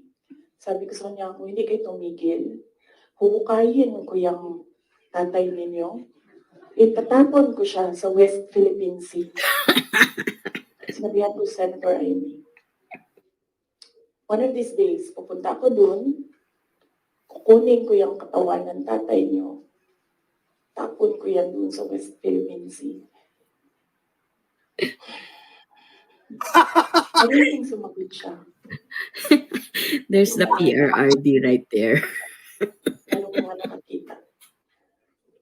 Sabi ko sa kanya, kung hindi kayo tumigil, huhukayin ko yung tatay ninyo. Itatapon ko siya sa West Philippine Sea. Sinabihan ko si Senator Amy. One of these days, pupunta ako dun, kukunin ko yung katawan ng tatay niyo, tapon ko yan dun sa West Philippine Sea. Everything sumagot siya. There's the PRRD right there. Ano ko nga nakakita.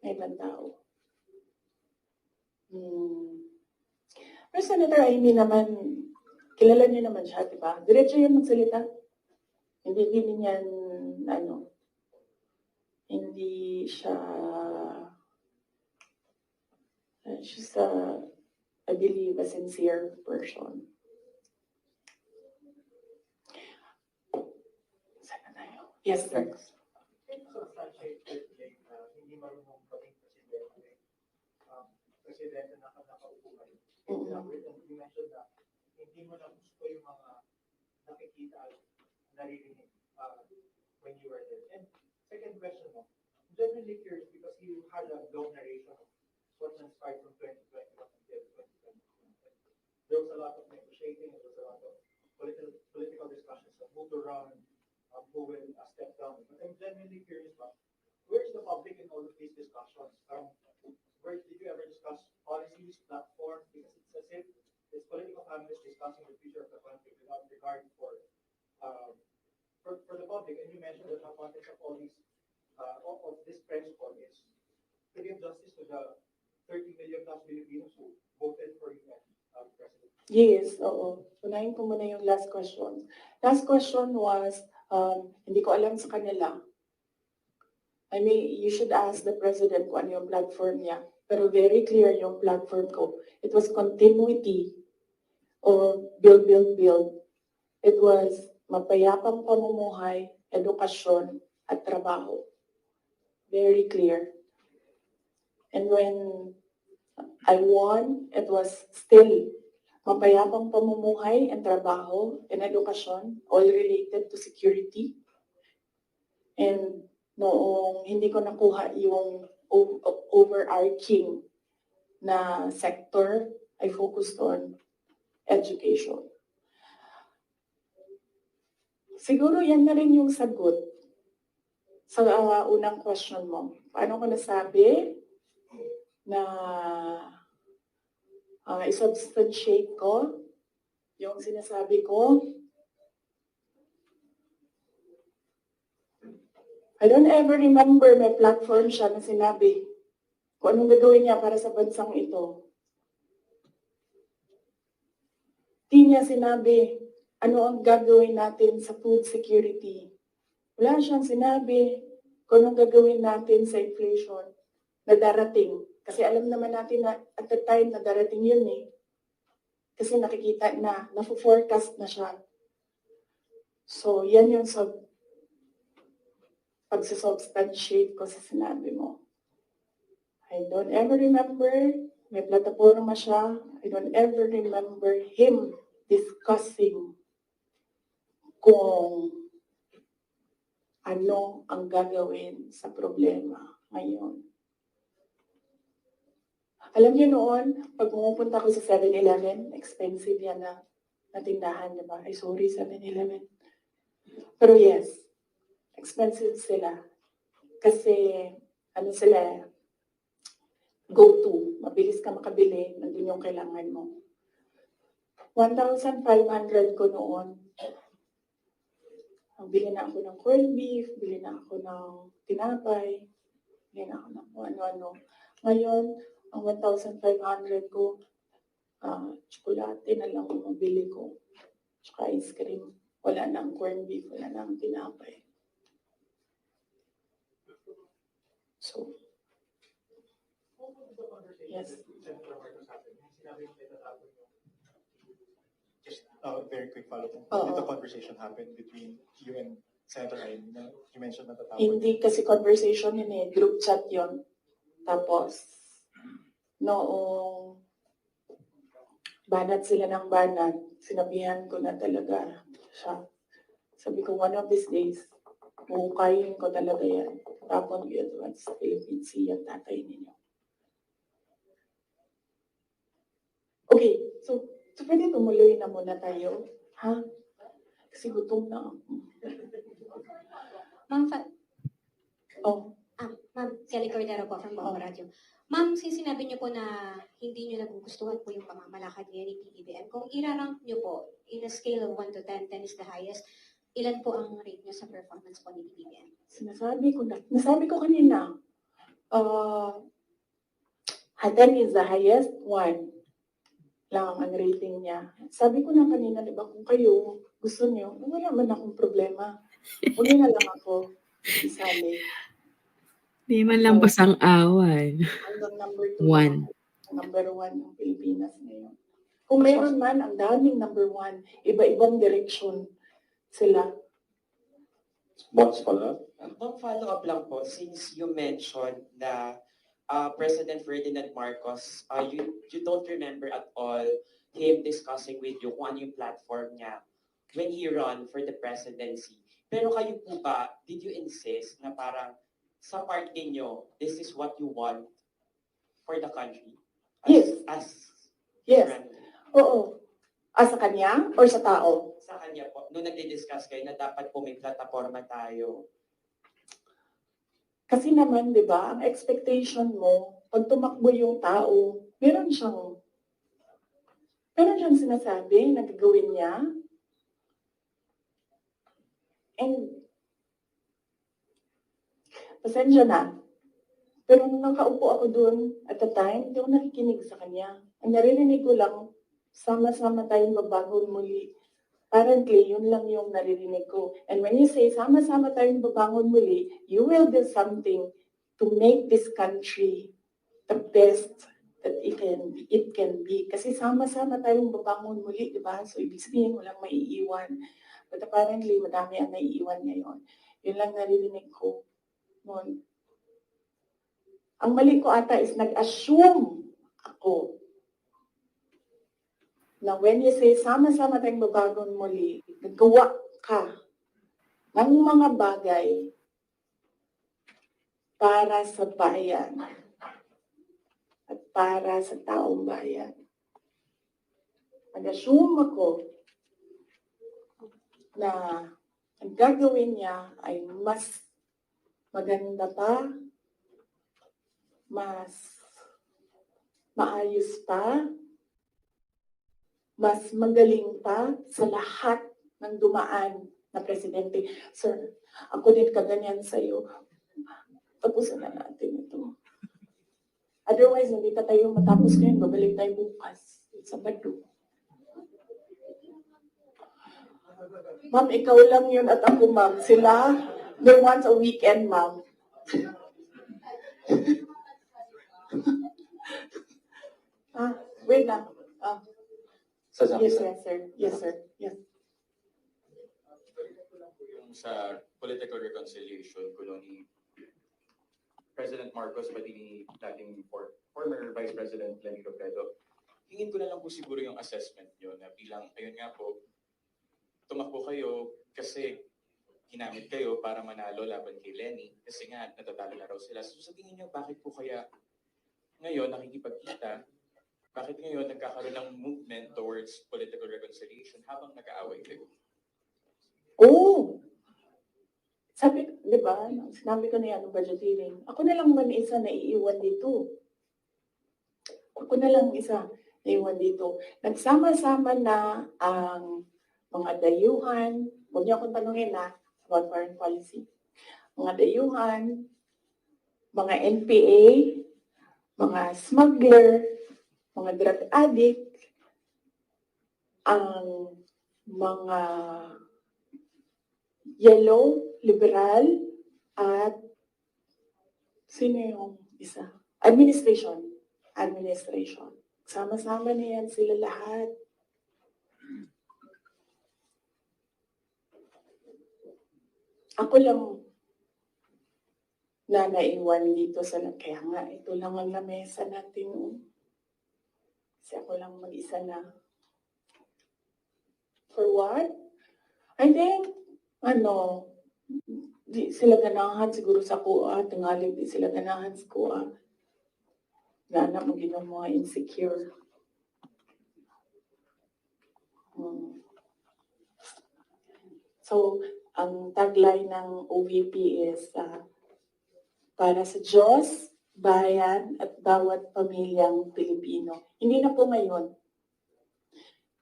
May ibang tao. Pero Senator Amy naman, kilala niyo naman siya, di ba? Diretso yan magsalita. Hindi yan, hindi siya, she's I believe, a sincere person. Sana tayo? Yes, sir. Hindi marunong maging presidente. Presidente na nakaupo kayo. You mentioned na hindi mo na gusto yung mga nakikita at naririnig when you were there. And second question mo, I'm genuinely curious because you had a long narration of what transpired from 2021 until 2022. There was a lot of negotiating, there was a lot of political discussions of who to run, who will step down. But I'm genuinely curious about where's the public in all of these discussions? Where did you ever discuss policies, platform? Because it's as if it's political families discussing the future of the country without regard for message to the 30 million plus Filipinos who voted for you as president? Yes, oo. Unahin ko muna yung last question. Last question was, hindi ko alam sa kanila. I mean, you should ask the president kung ano yung platform niya. Pero very clear yung platform ko. It was continuity or build, build, build. It was mapayapang pamumuhay, edukasyon, at trabaho. Very clear. And when I won, it was still mapayapang pamumuhay and trabaho and edukasyon, all related to security. And noong hindi ko nakuha yung overarching na sector, I focused on education. Siguro yan na rin yung sagot sa unang question mo. Paano ko nasabi na i-substantiate ko yung sinasabi ko? I don't ever remember may platform siya na sinabi kung anong gagawin niya para sa bansang ito. Di niya sinabi ano ang gagawin natin sa food security. Wala siyang sinabi kung anong gagawin natin sa inflation na darating. Kasi alam naman natin na at the time na darating yun eh. Kasi nakikita na, na-forecast na siya. So, yan yung pagsasubstantiate ko sa sinabi mo. I don't ever remember, may plataforma siya, I don't ever remember him discussing kung ano ang gagawin sa problema ngayon. Alam niyo noon, pag pumupunta ko sa 7-Eleven, expensive yan na tindahan, di ba? Ay, sorry, 7-Eleven. Pero yes, expensive sila. Kasi, ano sila, go-to. Mabilis ka makabili, nandun yung kailangan mo. 1,500 ko noon. Bili na ako ng corned beef, bili na ako ng tinapay, bili na ako ng ano-ano. Ngayon, ang 1,500 ko, tsokolate na lang ang mabili ko. Tsaka ice cream. Wala na ang corned beef, wala na ang tinapay. So, yes. Just very quick follow-up. Did the conversation happen between you and Senator Amy? You mentioned na tatawag. Hindi kasi conversation yun eh, group chat yun. Tapos, noong banat sila ng banat, sinabihan ko na talaga siya. Sabi ko, one of these days, hukayin ko talaga yan. Tapon yun, once Philippine Sea ang tatay ninyo. Okay, so pwede tumuloy na muna tayo. Ha? Kasi gutom na ako. Ma'am, Ma'am, Kelly Cordero po from Bomba Radio. Ma'am, sinabi niyo po na hindi niyo nagugustuhan po yung pamamalakad niya ni PBBM. Kung irarank niyo po, in a scale of 1 to 10, 10 is the highest, ilan po ang rate niyo sa performance po ni PBBM? Nasabi ko kanina, 10 is the highest, 1 lang ang rating niya. Sabi ko na kanina, di ba, kung kayo gusto niyo, wala man akong problema. Uli na lang ako isali. Di man lang pasang-awan. Hanggang number 2. 1. Number 1 ng Pilipinas ngayon. Kung meron man, ang daming number 1. Iba-ibang direksyon sila. Ma'am, follow-up lang po, since you mentioned na President Ferdinand Marcos, you don't remember at all him discussing with you kung ano yung platform niya when he ran for the presidency. Pero kayo po ba, did you insist na parang sa part ninyo, this is what you want for the country? Yes. Oo. Sa kanya or sa tao? Sa kanya po, nung nagdi-discuss kayo na dapat po may plataforma tayo. Kasi naman, di ba, ang expectation mo, pag tumakbo yung tao, meron siyang sinasabi na gagawin niya. And, pasensya na. Pero nung nakaupo ako doon at the time, hindi ako nakikinig sa kanya. Ang naririnig ko lang, sama-sama tayong babangon muli. Apparently, yun lang yung naririnig ko. And when you say, sama-sama tayong babangon muli, you will do something to make this country the best that it can be. Kasi sama-sama tayong babangon muli, di ba? So, ibig sabihin, walang maiiwan. But apparently, madami ang naiiwan ngayon. Yun lang naririnig ko noon. Ang mali ko ata is nag-assume ako na when you say sama-sama tayong babangon muli, naggawa ka ng mga bagay para sa bayan at para sa taong bayan. Nag-assume ako na ang gagawin niya ay mas maganda pa, mas maayos pa, mas magaling pa sa lahat ng dumaan na presidente. Sir, ako din kaganyan sa'yo. Tapusin na natin ito. Otherwise, hindi ka tayo matapos ngayon, babalik tayo bukas sa Bado. Ma'am, ikaw lang yun at ako, ma'am. Sila, they want a weekend, ma'am. Wait lang. Yes, sir. Yes, sir. Yes. Yung sa political reconciliation kuno ni President Marcos pati ni dating former Vice President Lenny Robredo, hingin ko na lang po siguro yung assessment nyo na bilang, ayun nga po, tumakbo kayo kasi ginamit kayo para manalo laban kay Lenny kasi nga natatalo na raw sila. So sa tingin nyo, bakit po kaya ngayon nakikipagkita? Bakit ngayon nagkakaroon ng movement towards political reconciliation habang nag-aaway kayo? Oh! Sabi, di ba, sinabi ko na yan, budget hearing. Ako na lang man isa na iiwan dito. Ako na lang isa na iiwan dito. Nagsama-sama na ang mga dayuhan, huwag niyo akong tanungin na, about foreign policy. Mga dayuhan, mga NPA, mga smuggler, mga drug addict, ang mga yellow, liberal, at sino yung isa? Administration. Sama-sama na yan sila lahat. Ako lang na naiwan dito sa kaya nga ito lang ang lamesa natin. Kasi ako lang mag-isa na. For what? I think, di sila ganahan siguro sa kuha, tingalig di sila ganahan sa kuha. Gana mo ginawa mga insecure. So, ang tagline ng OVP is para sa Diyos, bayan, at bawat pamilyang Pilipino. Hindi na po ngayon.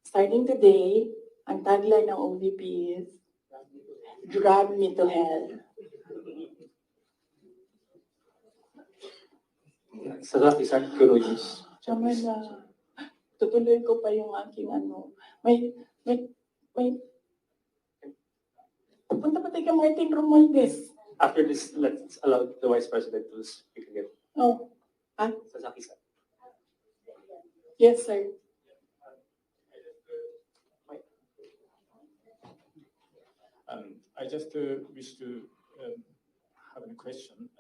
Starting today, ang tagline ng OVP is, drag me to hell. Sarap isang curious. Tama na. Tutuloy ko pa yung aking May punta pa tayo kay Martin Romualdez. After this, let's allow the Vice President to speak again. Oh. Sasaki-san. Yes, sir. I just wish to have a question.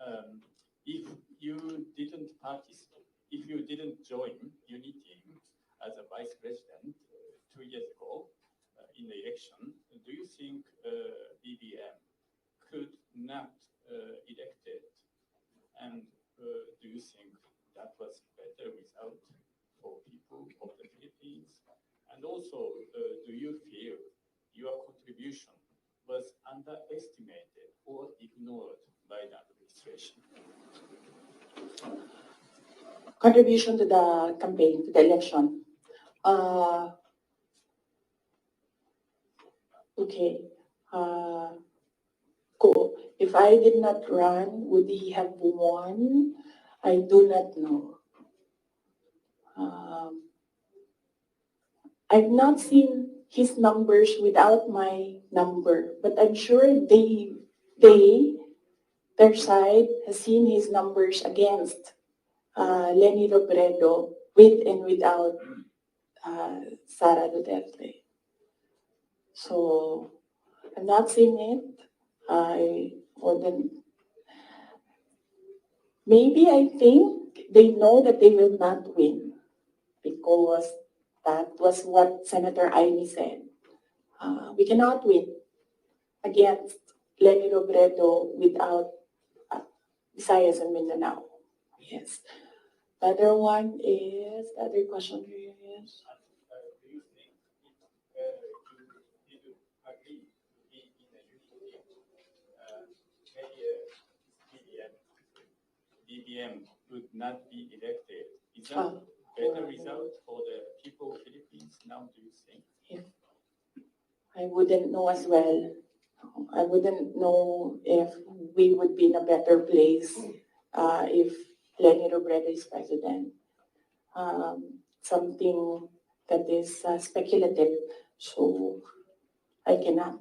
If you didn't participate, if you didn't join Unity as a vice president 2 years ago in the election, do you think BBM could not elected? And do you think that was better without for people of the Philippines? And also, do you feel your contribution was underestimated or ignored by the administration? Contribution to the campaign, to the election. Okay. If I did not run, would he have won? I do not know. I've not seen his numbers without my number, but I'm sure their side has seen his numbers against Leni Robredo with and without Sara Duterte. So I'm not seeing it. I wouldn't. Maybe I think they know that they will not win because that was what Senator Amy said. We cannot win against Leni Robredo without Visayas and Mindanao. Yes. The other one is, the other question here is, Do you think if you agree to be in a union, BBM would not be elected? Is that better result for the people of Philippines now, do you think? I wouldn't know as well. I wouldn't know if we would be in a better place if Leni Robredo is president. Something that is speculative. So I cannot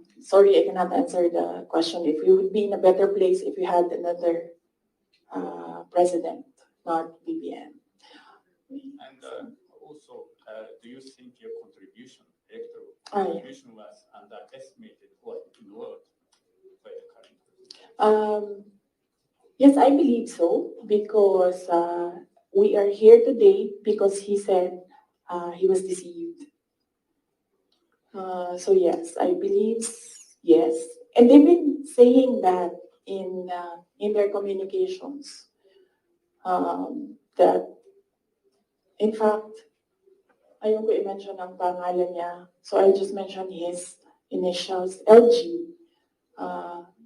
answer the question if we would be in a better place if we had another president, not BBM. And also, do you think your electoral yeah. contribution was underestimated or ignored by the current president? Yes, I believe so because we are here today because he said he was deceived. So yes, I believe yes, and they've been saying that in their communications. That in fact, ayaw ko i-mention ang pangalan niya, so I'll just mention his initials, LG.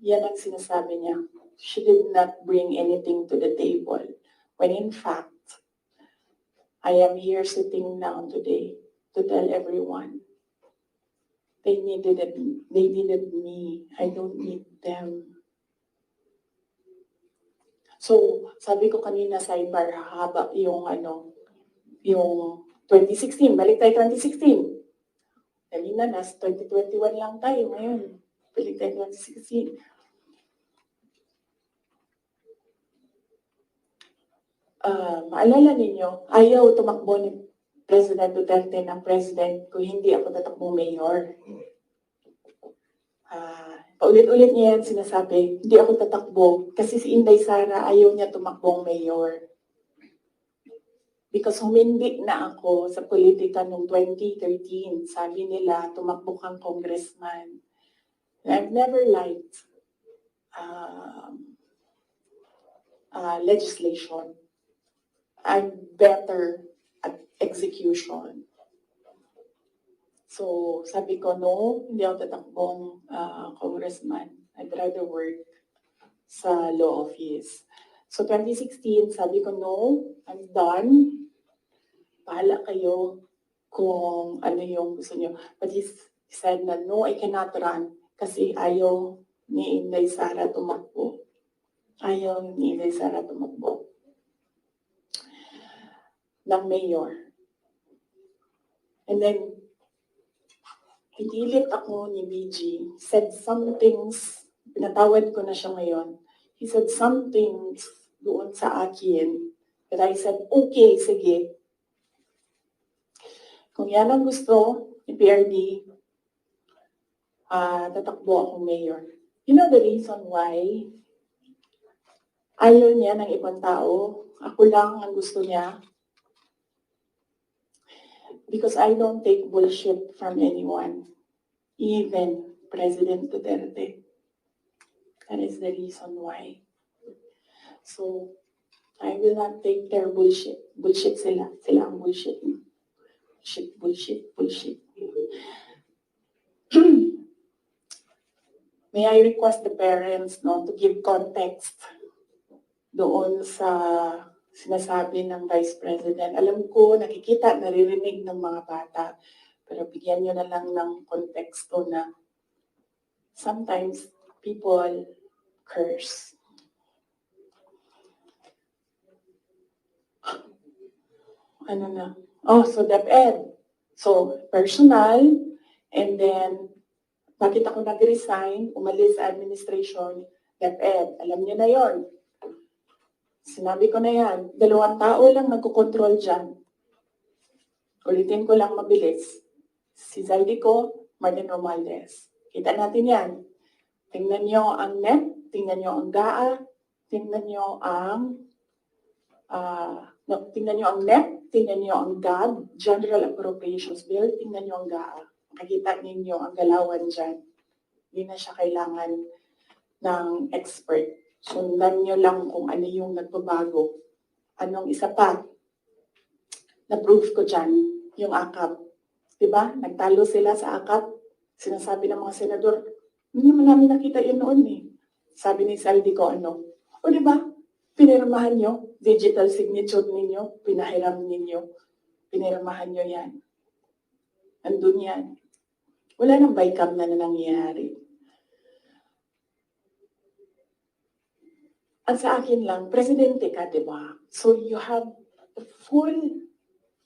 Yan ang sinasabi niya. She did not bring anything to the table. When in fact, I am here sitting down today to tell everyone they needed me. I don't need them. So, sabi ko kanina sidebar, haba yung yung 2016, balik tayo 2016. Kanina, nasa 2021 lang tayo ngayon. Balik tayo 2016. Maalala ninyo, ayaw tumakbo ni President Duterte ng president kung hindi ako tatakbong mayor. Paulit-ulit niya yan sinasabi, hindi ako tatakbo kasi si Inday Sara ayaw niya tumakbong mayor. Because humindi na ako sa politika noong 2013. Sabi nila, tumakbo kang congressman. And I've never liked legislation. I'm better at execution. So, sabi ko, no, hindi ako tatakbong congressman. I'd rather work sa law office. So, 2016, sabi ko, no, I'm done. Bahala kayo kung ano yung gusto nyo. But he said na, no, I cannot run kasi ayaw ni Inday Sara tumakbo. Ayaw ni Inday Sara tumakbo ng mayor. And then, pinilit ako ni BG, said some things, pinatawad ko na siya ngayon. He said some things doon sa akin that I said, okay, sige. Kung yan ang gusto ni PRD, tatakbo akong mayor. You know the reason why ayaw niya ng ibang tao? Ako lang ang gusto niya. Because I don't take bullshit from anyone, even President Duterte. That is the reason why. So, I will not take their bullshit. Bullshit sila. Sila ang bullshit. Bullshit. May I request the parents to give context doon sa sinasabi ng Vice President. Alam ko, nakikita, naririnig ng mga bata, pero bigyan nyo na lang ng konteksto na sometimes people curse. Ano na? Oh, so DepEd. So, personal, and then, bakit ako nag-resign, umalis sa administration, DepEd. Alam niyo na yon. Sinabi ko na yan. 2 tao lang nagkocontrol dyan. Ulitin ko lang mabilis. Si Zaldico, Martin Romualdez. Kita natin yan. Tingnan niyo ang NEP, tingnan niyo ang GAA, tingnan niyo ang tingnan niyo ang NEP, tingnan niyo ang GAB, General Appropriations Bill, tingnan niyo ang GAA. Makikita ninyo ang galawan dyan. Hindi na siya kailangan ng expert. Sundan niyo lang kung ano yung nagbabago. Anong isa pa? Na-proof ko dyan, yung AKAP. Diba? Nagtalo sila sa AKAP. Sinasabi ng mga senador, hindi naman namin nakita yun noon eh. Sabi ni Zaldico, o diba? Pinirmahan nyo, digital signature ninyo, pinahiram ninyo, pinirmahan nyo yan. Andun yan. Wala nang bycam na nangyayari. At sa akin lang, presidente ka, di ba? So you have a full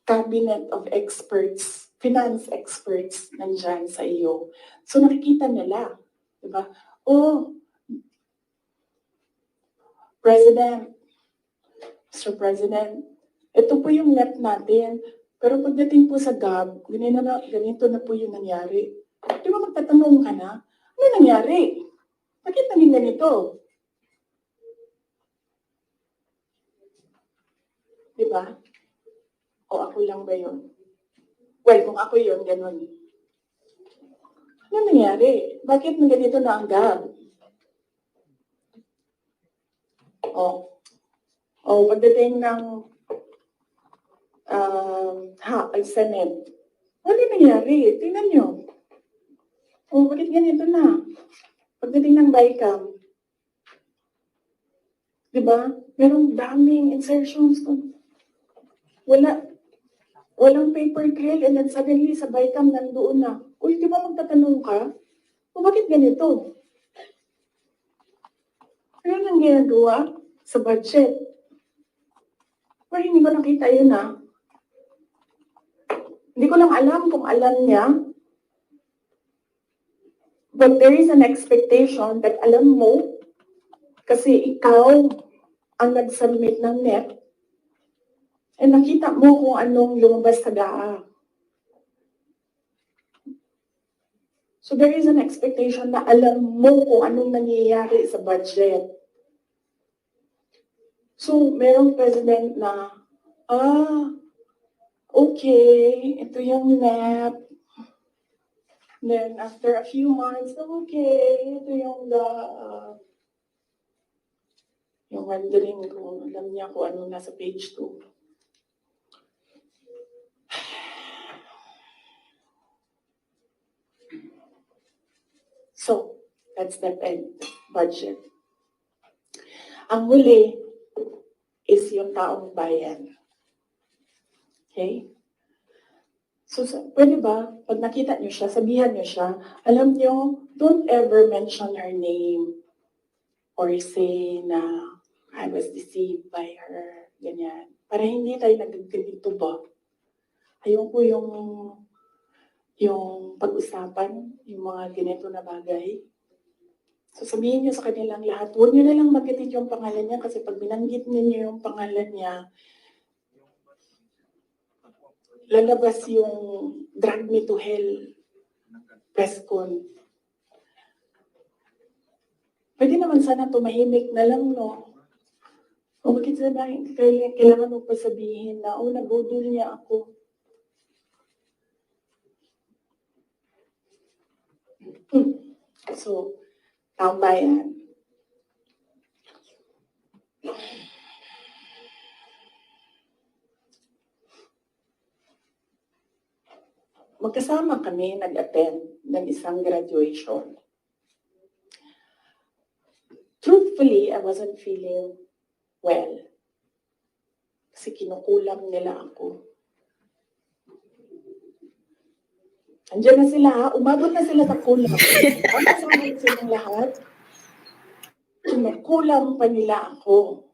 cabinet of experts, finance experts, nandyan sa iyo. So nakikita nila, di ba? Oh, President, Mr. President, ito po yung NEP natin. Pero pagdating po sa GAB, ganito na po yung nangyari. Di ba magtatanong ka na, ano nangyari? Bakit naging ganito? Di ba? O ako lang ba yun? Well, kung ako yun, ganun. Ano nangyari? Bakit na ganito na ang GAB? Pagdating ng Senate, ano nangyari? Tingnan nyo. Bakit ganito na? Pagdating ng BICAM, di ba? Merong daming insertions. Walang paper trail and then suddenly sa BICAM nandoon na. Uy, di ba magtatanong ka? Bakit ganito? Ano nang ginagawa sa budget? Pero hindi ko nakita yun Hindi ko lang alam kung alam niya. But there is an expectation that alam mo, kasi ikaw ang nag-submit ng NEP, and nakita mo kung anong lumabas sa GAA. So there is an expectation na alam mo kung anong nangyayari sa budget. So merong president na, okay, ito yung NEP. Then after a few months, okay, ito yung yung wondering kung alam niya kung ano nasa page 2. So, that's the budget. Ang huli is yung taong bayan. Okay? So, pwede ba, pag nakita niyo siya, sabihan niyo siya, alam niyo, don't ever mention her name or say na I was deceived by her, ganyan. Para hindi tayo nagganito ba? Ayoko yung pag-usapan, yung mga ganito na bagay. So sabihin niyo sa kanilang lahat, huwag niyo na lang magitin yung pangalan niya kasi pag binanggit niyo yung pangalan niya, lalabas yung drag me to hell press con. Pwede naman sana tumahimik na lang, no? O bakit sabihin, kailangan mo pa sabihin na, nabudol niya ako. So, taong bayan. Magkasama kami nag-attend ng isang graduation. Truthfully, I wasn't feeling well. Kasi kinukulam nila ako. Andiyan na sila, umabot na sila sa kulam. Ang kasama silang lahat, kinukulam pa nila ako.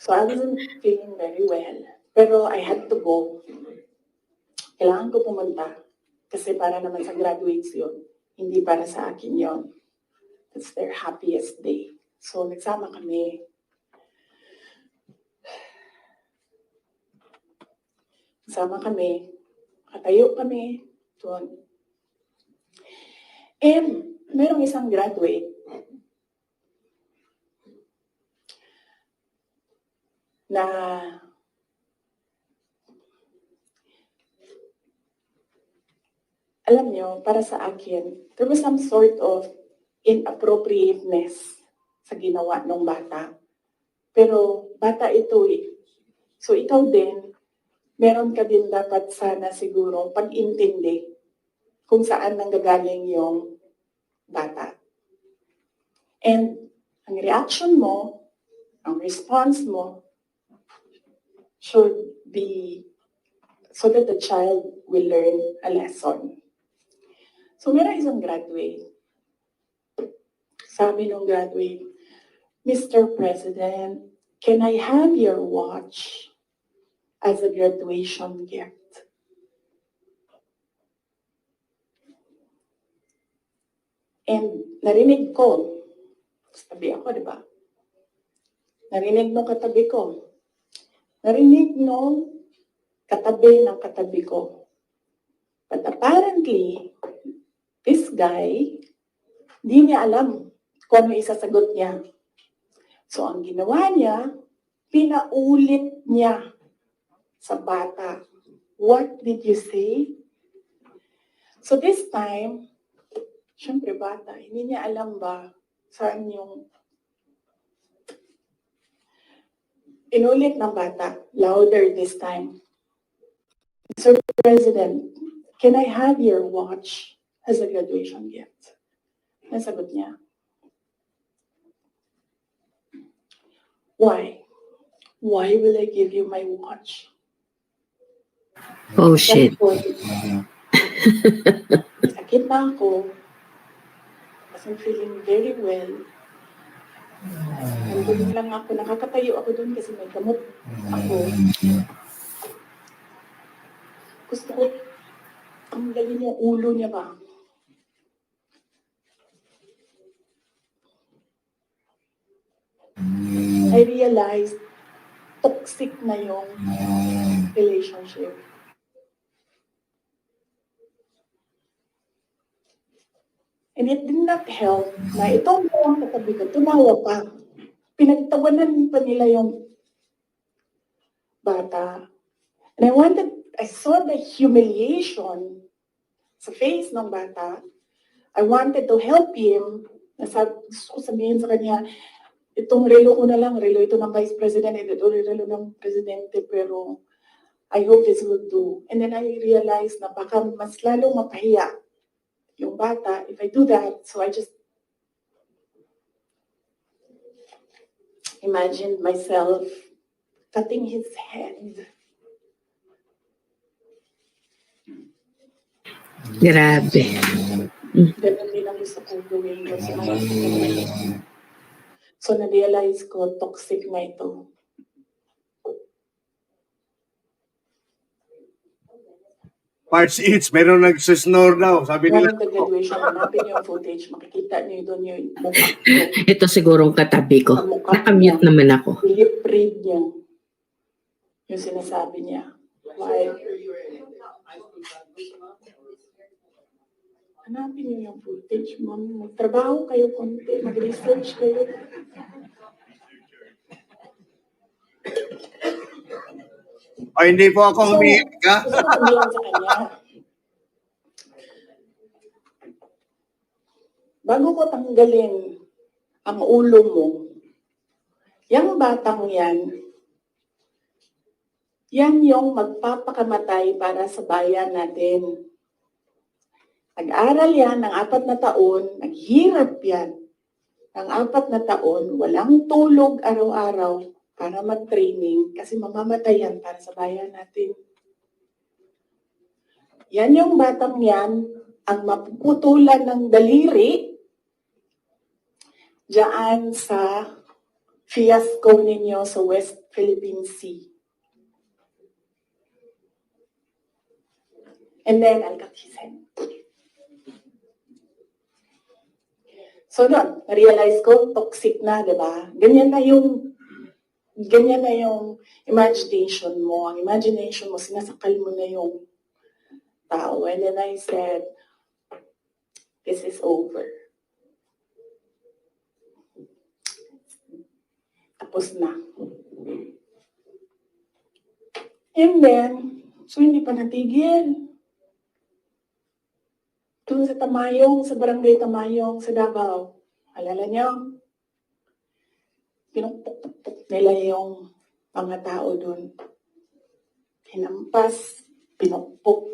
So I wasn't feeling very well. Pero I had to go. Kailangan ko pumunta. Kasi para naman sa graduates yun. Hindi para sa akin yun. It's their happiest day. So nagsama kami. Nagsama kami. Katayo kami. Doon. And merong isang graduate na alam nyo, para sa akin, there was some sort of inappropriateness sa ginawa ng bata. Pero bata ito eh. So ikaw din, meron ka din dapat sana siguro pag-intindi kung saan nanggagaling yung bata. And ang reaction mo, ang response mo, should be so that the child will learn a lesson. So meron isang graduate. Sabi ng graduate, Mr. President, can I have your watch as a graduation gift? And narinig ko, sabi ako, di ba? Narinig nung katabi ko. Narinig nung katabi ng katabi ko. But apparently, this guy, di niya alam kung ano isasagot niya. So ang ginawa niya, pinaulit niya sa bata. What did you say? So this time, syempre bata, hindi niya alam ba saan yung inulit ng bata, louder this time. Mr. President, can I have your watch as a graduation gift? Nasagot niya. Why? Why will I give you my watch? Oh, shit. Sakit na ako. I'm feeling very well. Nandun lang ako, nakakatayo ako doon kasi may gamot ako. Gusto ko tanggalin yung ulo niya ba? I realized toxic na yung relationship. And it did not help na itong mga katabi ko, tumawa pa. Pinagtawanan pa nila yung bata. And I saw the humiliation sa face ng bata. I wanted to help him. Gusto ko sabihin sa kanya, itong relo ko na lang, relo ito ng Vice President, ito relo ng Presidente, pero I hope this will do. And then I realized na baka mas lalong mapahiya yung bata if I do that. So I just imagined myself cutting his head. Grabe. Ganun din ang gusto kong gawin. So na-realize ko, toxic na ito. Parts each, meron nagsisnore daw. Sabi nila. Ngayon graduation, hanapin yung footage, makikita niyo doon yung mukha. Ito sigurong katabi ko. Nakamute naman ako. Lip read niya. Yung sinasabi niya. Why? Hanapin niyo yung footage, ma'am. Magtrabaho kayo konti, mag-research kayo. O hindi po ako humihik, ha? Gusto ko sabihin sa kanya. Bago ko tanggalin ang ulo mo, yung batang yan yung magpapakamatay para sa bayan natin. Nag-aral yan ng 4 na taon, naghirap yan ng 4 na taon, walang tulog araw-araw para mag-training kasi mamamatay yan para sa bayan natin. Yan yung batang yan, ang mapuputulan ng daliri diyan sa fiasco ninyo sa West Philippine Sea. And then, I got his hand. So, doon, na-realize ko, toxic na, di ba? Ganyan na yung imagination mo. Ang imagination mo, sinasakal mo na yung tao. And then I said, this is over. Tapos na. And then, so hindi pa natigil. Doon sa Tamayong, sa barangay Tamayong, sa Davao. Alala niyo? Pinupuk-puk nila yung mga tao doon. Hinampas, pinupuk.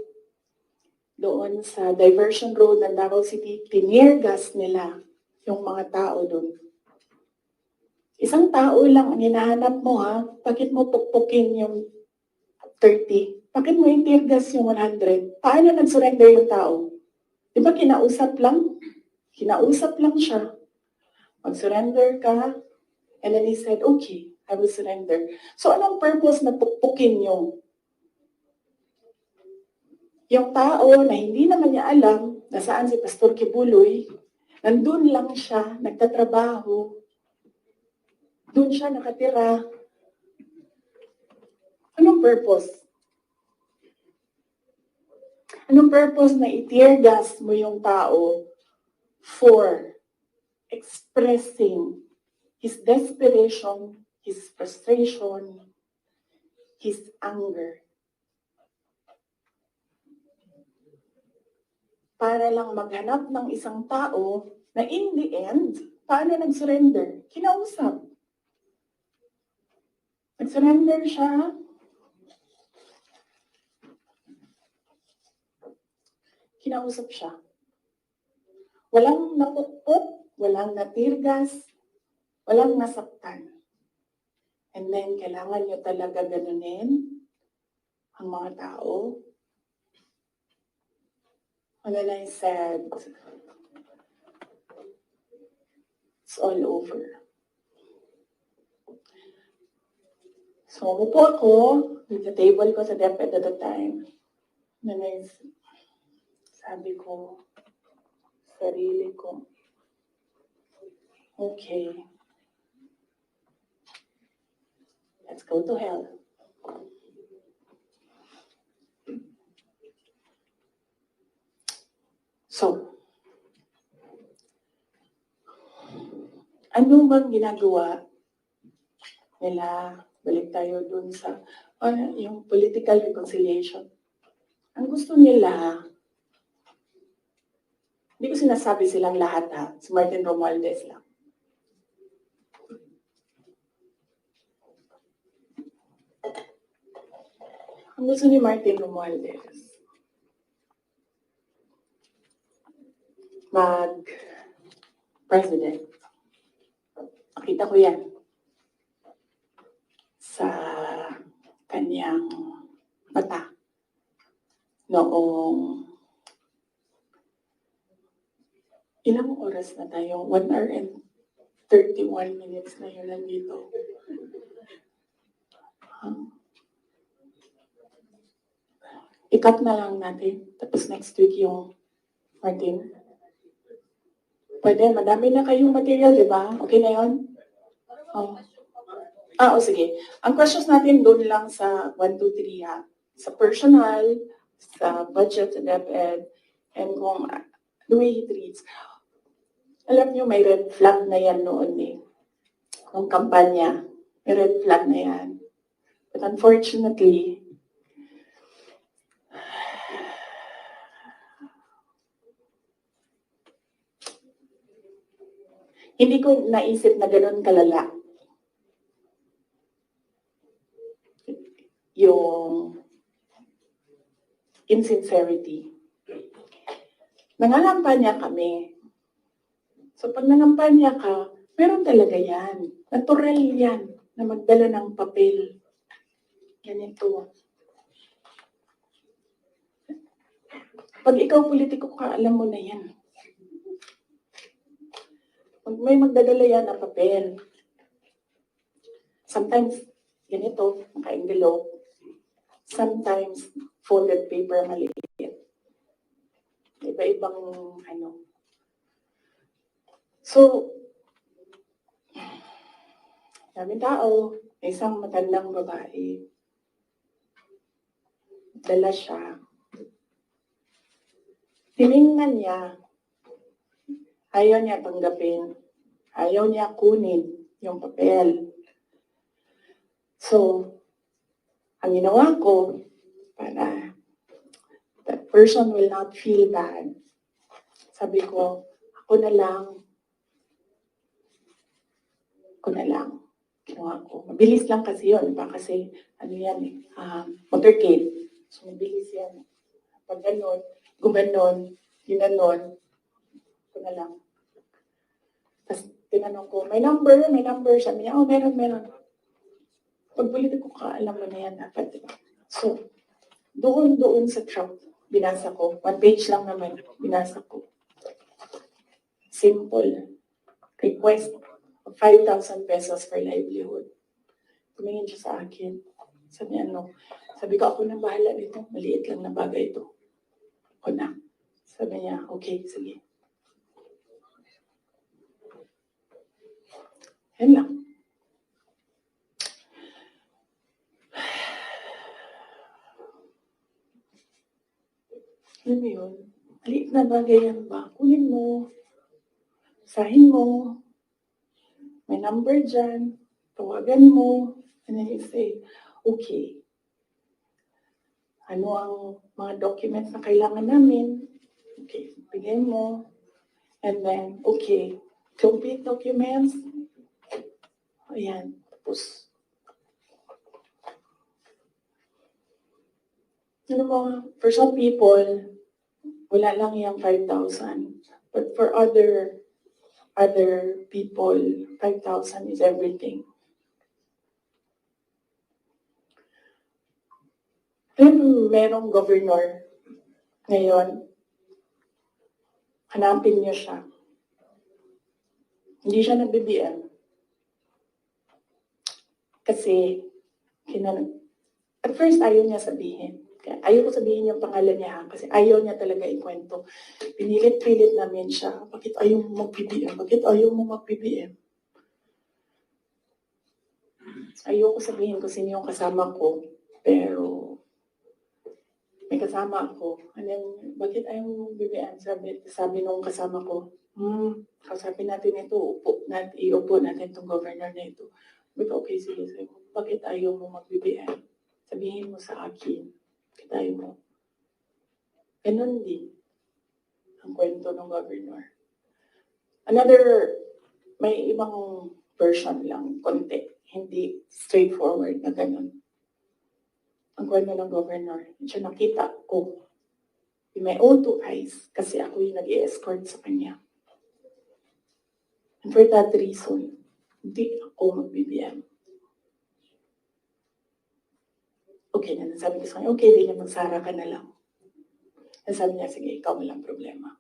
Doon sa diversion road ng Davao City, tinirgas nila yung mga tao doon. Isang tao lang ang hinahanap mo, ha? Bakit mo pukpukin yung 30? Bakit mo itirgas yung 100? Paano nag-surrender yung tao? Di ba kinausap lang? Kinausap lang siya. Mag-surrender ka. And then he said, okay, I will surrender. So anong purpose na pukpukin yung tao na hindi naman niya alam na saan si Pastor Kibuloy, nandun lang siya, nagtatrabaho, doon siya nakatira. Anong purpose? Anong purpose na i-tear gas mo yung tao for expressing his desperation, his frustration, his anger? Para lang maghanap ng isang tao na in the end, paano nag-surrender? Kinausap. Nag-surrender siya. Kinausap siya. Walang napukpok, walang natirgas, walang nasaktan. And then, kailangan nyo talaga ganunin ang mga tao. And then I said, it's all over. So, umupo ako with the table ko sa DepEd at the time. And then sabi ko, sarili ko, okay, let's go to hell. So, ano bang ginagawa nila? Balik tayo dun sa yung political reconciliation. Ang gusto nila, hindi ko sinasabi silang lahat, ha? Si Martin Romualdez lang. Ang gusto ni Martin Romualdez, mag-president. Nakita ko yan sa kanyang mata noong ilang oras na tayo? 1 hour and 31 minutes na yun nandito. I-cut na lang natin. Tapos next week yung Martin. Pwede, madami na kayong material, di ba? Okay na yun? Oh. Sige. Ang questions natin doon lang sa 1, 2, 3, ha? Sa personal, sa budget, sa DepEd, and kung the way he treats. Alam nyo, may red flag na yan noon eh. Kung kampanya, may red flag na yan. But unfortunately, hindi ko naisip na gano'n kalala yung insincerity. Nangangampanya kami. So pag nangampanya ka, meron talaga yan. Natural yan na magdala ng papel. Ganito. Pag ikaw politiko ka, alam mo na yan. Pag may magdadala yan na papel, Sometimes, ganito, naka-envelope. Sometimes, folded paper maliit. Iba-ibang, ano. So, daming tao, may isang matandang babae. Dala siya. Tiningnan niya. Ayaw niya tanggapin. Ayaw niya kunin yung papel. So, ang ginawa ko, para that person will not feel bad, sabi ko, ako na lang. Ginawa ko. Mabilis lang kasi yun. Diba? Kasi, ano yan eh, motorcade. So, mabilis yan. Pag ganon, gumanon, ginanon, ako na lang. Tapos, tinanong ko, may number. Sabi niya, oh, meron. Pagbulit ko alam mo na yan dapat, diba? So, doon sa truck, binasa ko. 1 page lang naman, binasa ko. Simple. Request of 5,000 pesos for livelihood. Tumingin siya sa akin. Sabi niya, ano? Sabi ko, ako na bahala dito. Maliit lang na bagay ito. Ako na. Sabi niya, okay, sige. Yan lang. Alam mo yun? Maliit na bagay yan ba? Kunin mo. Sahin mo. May number dyan. Tawagan mo. And then you say, okay. Ano ang mga documents na kailangan namin? Okay, bigay mo. And then, okay. Complete documents. Ayan. Tapos, ano mo, for some people, wala lang yung 5,000. But for other people, 5,000 is everything. Then, merong governor ngayon, hanapin niyo siya. Hindi siya nag-BBM. Kasi, at first, ayaw niya sabihin. Ayaw ko sabihin yung pangalan niya kasi ayaw niya talaga ikwento. Pinilit-pilit namin siya. Bakit ayaw mo mag-BBM? Bakit ayaw mo mag-BBM? Ayaw ko sabihin kung sino yung kasama ko. Pero, may kasama ako. And then, bakit ayaw mo mag-BBM? Sabi nung kasama ko, kausapin natin ito. Iupo natin itong governor na ito. Sabi ko, okay, sige. Bakit ayaw mo mag-BBM? Sabihin mo sa akin. Tayo mo. Ganun din ang kwento ng governor. May ibang version lang, konti. Hindi straightforward na ganun. Ang kwento ng governor. Siya nakita ko with my own 2 eyes kasi ako yung nag-i-escort sa kanya. And for that reason, hindi ako mag-BBM. Okay na, sabi ko sa kanya, okay, di na magsara ka na lang. And sabi niya, sige, ikaw walang problema.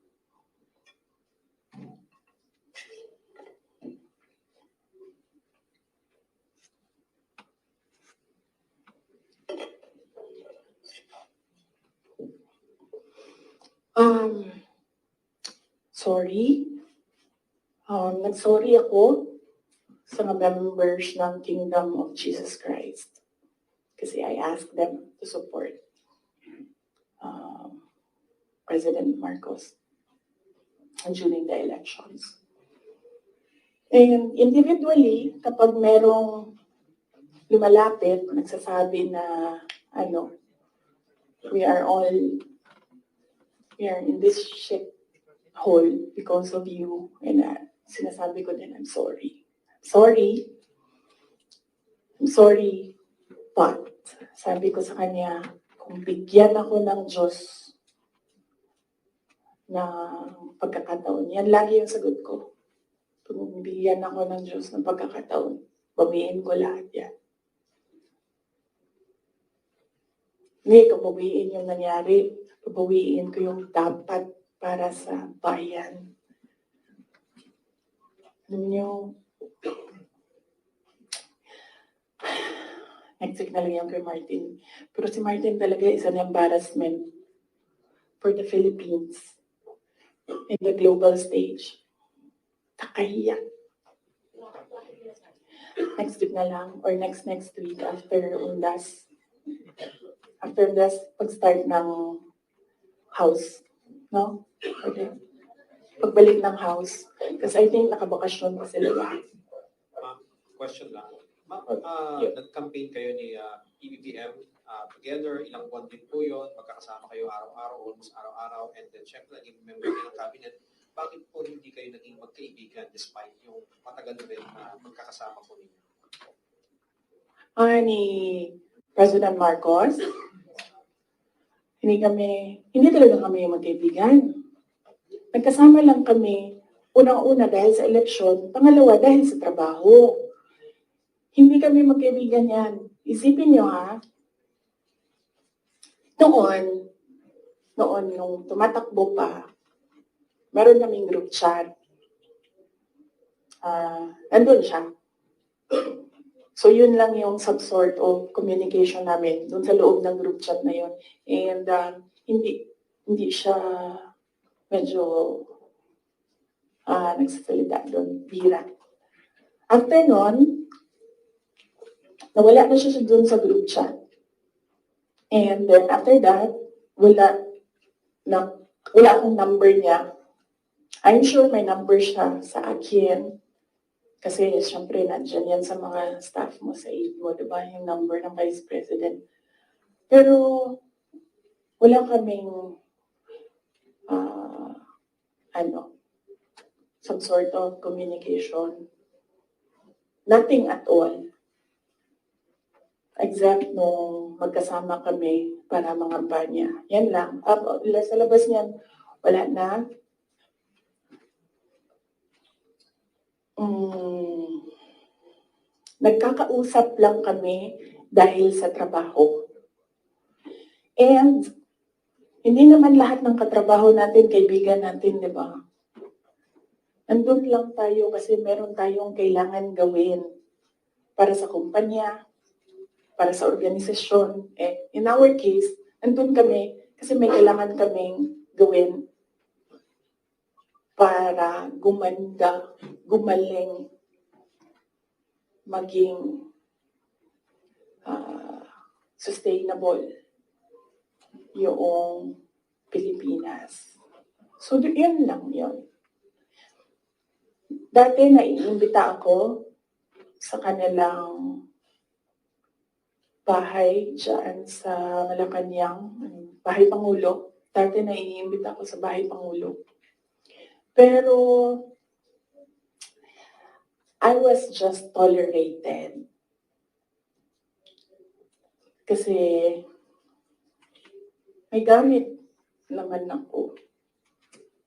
Sorry. Nag-sorry ako sa mga members ng Kingdom of Jesus Christ. Kasi I asked them to support President Marcos during the elections. And individually, kapag merong lumalapit, nagsasabi na, we are in this shit hole because of you. And sinasabi ko din, I'm sorry. I'm sorry, but sabi ko sa kanya, kung bigyan ako ng Diyos na pagkakataon, yan lagi yung sagot ko. Kung bigyan ako ng Diyos ng pagkakataon, bawiin ko lahat yan. Hindi ko bawiin yung nangyari, bawiin ko yung dapat para sa bayan. Alam niyo, Nag-signal yan kay Martin. Pero si Martin talaga is an embarrassment for the Philippines in the global stage. Kakahiya. Next week na lang, or next week after Undas. After Undas, pag-start ng house. No? Okay. Pagbalik ng house. Kasi I think nakabakasyon pa sila lahat. Question lang. Ma'am, nag-campaign kayo ni PBBM together, ilang buwan din po yun, magkakasama kayo araw-araw, almost araw-araw, and then syempre naging member kayo ng cabinet. Bakit po hindi kayo naging magkaibigan despite yung matagal na rin magkakasama po ninyo? Ni President Marcos, hindi talaga kami magkaibigan. Nagkasama lang kami, unang-una dahil sa eleksyon, pangalawa dahil sa trabaho. Hindi kami magkaibigan yan. Isipin nyo ha, noon, nung tumatakbo pa, meron kaming group chat. Andun siya. So yun lang yung some sort of communication namin dun sa loob ng group chat na yun. And hindi siya medyo nagsasalita doon, bira. After nun, nawala na siya doon sa group chat. And then after that, wala akong number niya. I'm sure may number siya sa akin. Kasi syempre, nandyan yan sa mga staff mo, sa aid mo, diba? Yung number ng Vice President. Pero, wala kaming, some sort of communication. Nothing at all. Except nung magkasama kami para mangampanya. Yan lang. Sa labas niyan, wala na. Nagkakausap lang kami dahil sa trabaho. And hindi naman lahat ng katrabaho natin, kaibigan natin, di ba? Nandun lang tayo kasi meron tayong kailangan gawin para sa kumpanya, para sa organisasyon. In our case, nandun kami kasi may kailangan kaming gawin para gumanda, gumaling, maging sustainable yung Pilipinas. So, yun lang yun. Dati naiimbita ako sa kanilang bahay dyan sa Malacanang, Bahay Pangulo. Dati naiimbita ako sa Bahay Pangulo. Pero, I was just tolerated. Kasi, may gamit naman ako.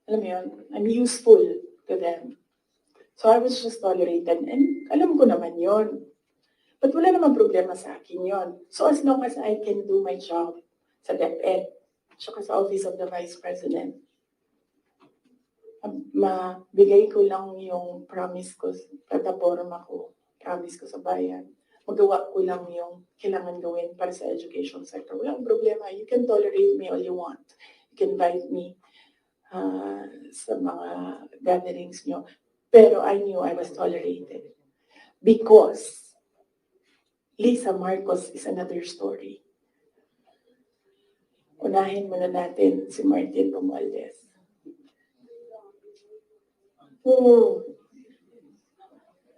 Alam mo yun, I'm useful to them. So I was just tolerated. And alam ko naman yun. But wala namang problema sa akin yun. So as long as I can do my job sa DepEd, saka sa Office of the Vice President, mabigay ko lang yung promise ko, plataforma ko, promise ko sa bayan. Magawa ko lang yung kailangan gawin para sa education sector. Walang problema. You can tolerate me all you want. You can invite me sa mga gatherings nyo. Pero I knew I was tolerated. Because Lisa Marcos is another story. Unahin muna natin si Martin Romualdez.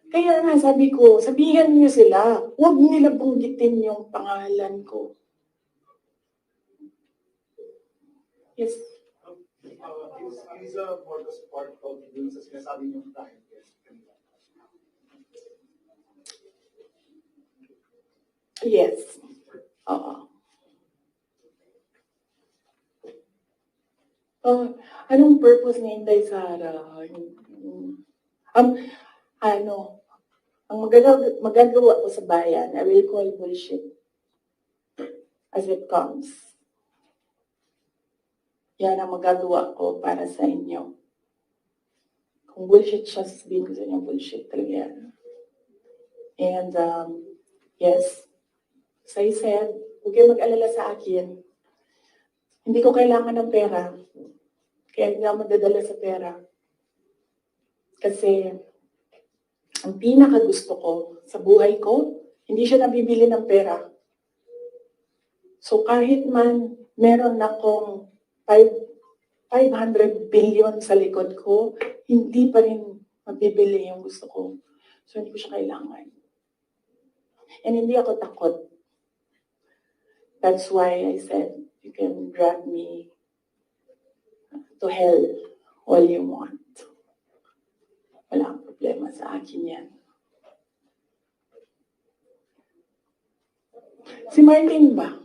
Kaya nga sabi ko, sabihan niyo sila, huwag nila bunggitin yung pangalan ko. Yes. Is Marcos part of dun sa sinasabi niyong time? Yes. Oo. Anong purpose ni Inday Sara? Ang magagawa ko sa bayan, I will call bullshit as it comes. Yan ang magagawa ko para sa inyo. Kung bullshit siya, sabihin ko sa inyo, bullshit talaga yan. And, yes, As I said, huwag kayong mag-alala sa akin. Hindi ko kailangan ng pera. Kaya hindi ako magdadala sa pera. Kasi ang pinakagusto ko sa buhay ko, hindi siya nabibili ng pera. So kahit man meron akong 500 billion sa likod ko, hindi pa rin mabibili yung gusto ko. So hindi ko siya kailangan. And hindi ako takot. That's why I said, you can drag me to hell all you want. Wala akong problema sa akin yan. Si Martin ba?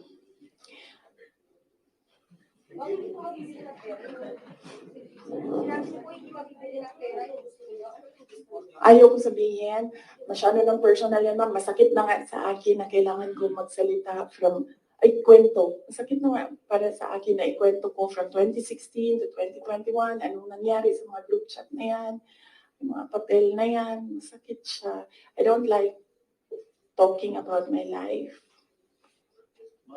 Ayaw ko sabihin, masyado ng personal yan, ma'am. Masakit na nga sa akin na kailangan ko magsalita kwento. Masakit na nga para sa akin na ikwento ko from 2016 to 2021, anong nangyari sa mga group chat na yan, yung mga papel na yan, masakit siya. I don't like talking about my life.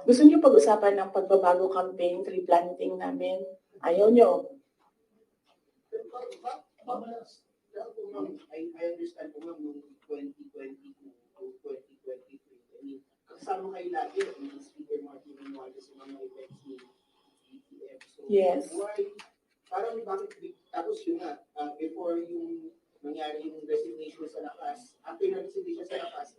Gusto niyo pag-usapan ng pagbabago campaign, tree planting namin? Ayaw niyo. I understand po ma'am nung 2022 to 2023. I mean, kasama kayo lagi yung Speaker Martin Romualdez sa mga events ni BBM. So, Yes. why, parang bakit, tapos yun nga, before yung nangyari yung resignation sa lakas, after na resignation sa lakas,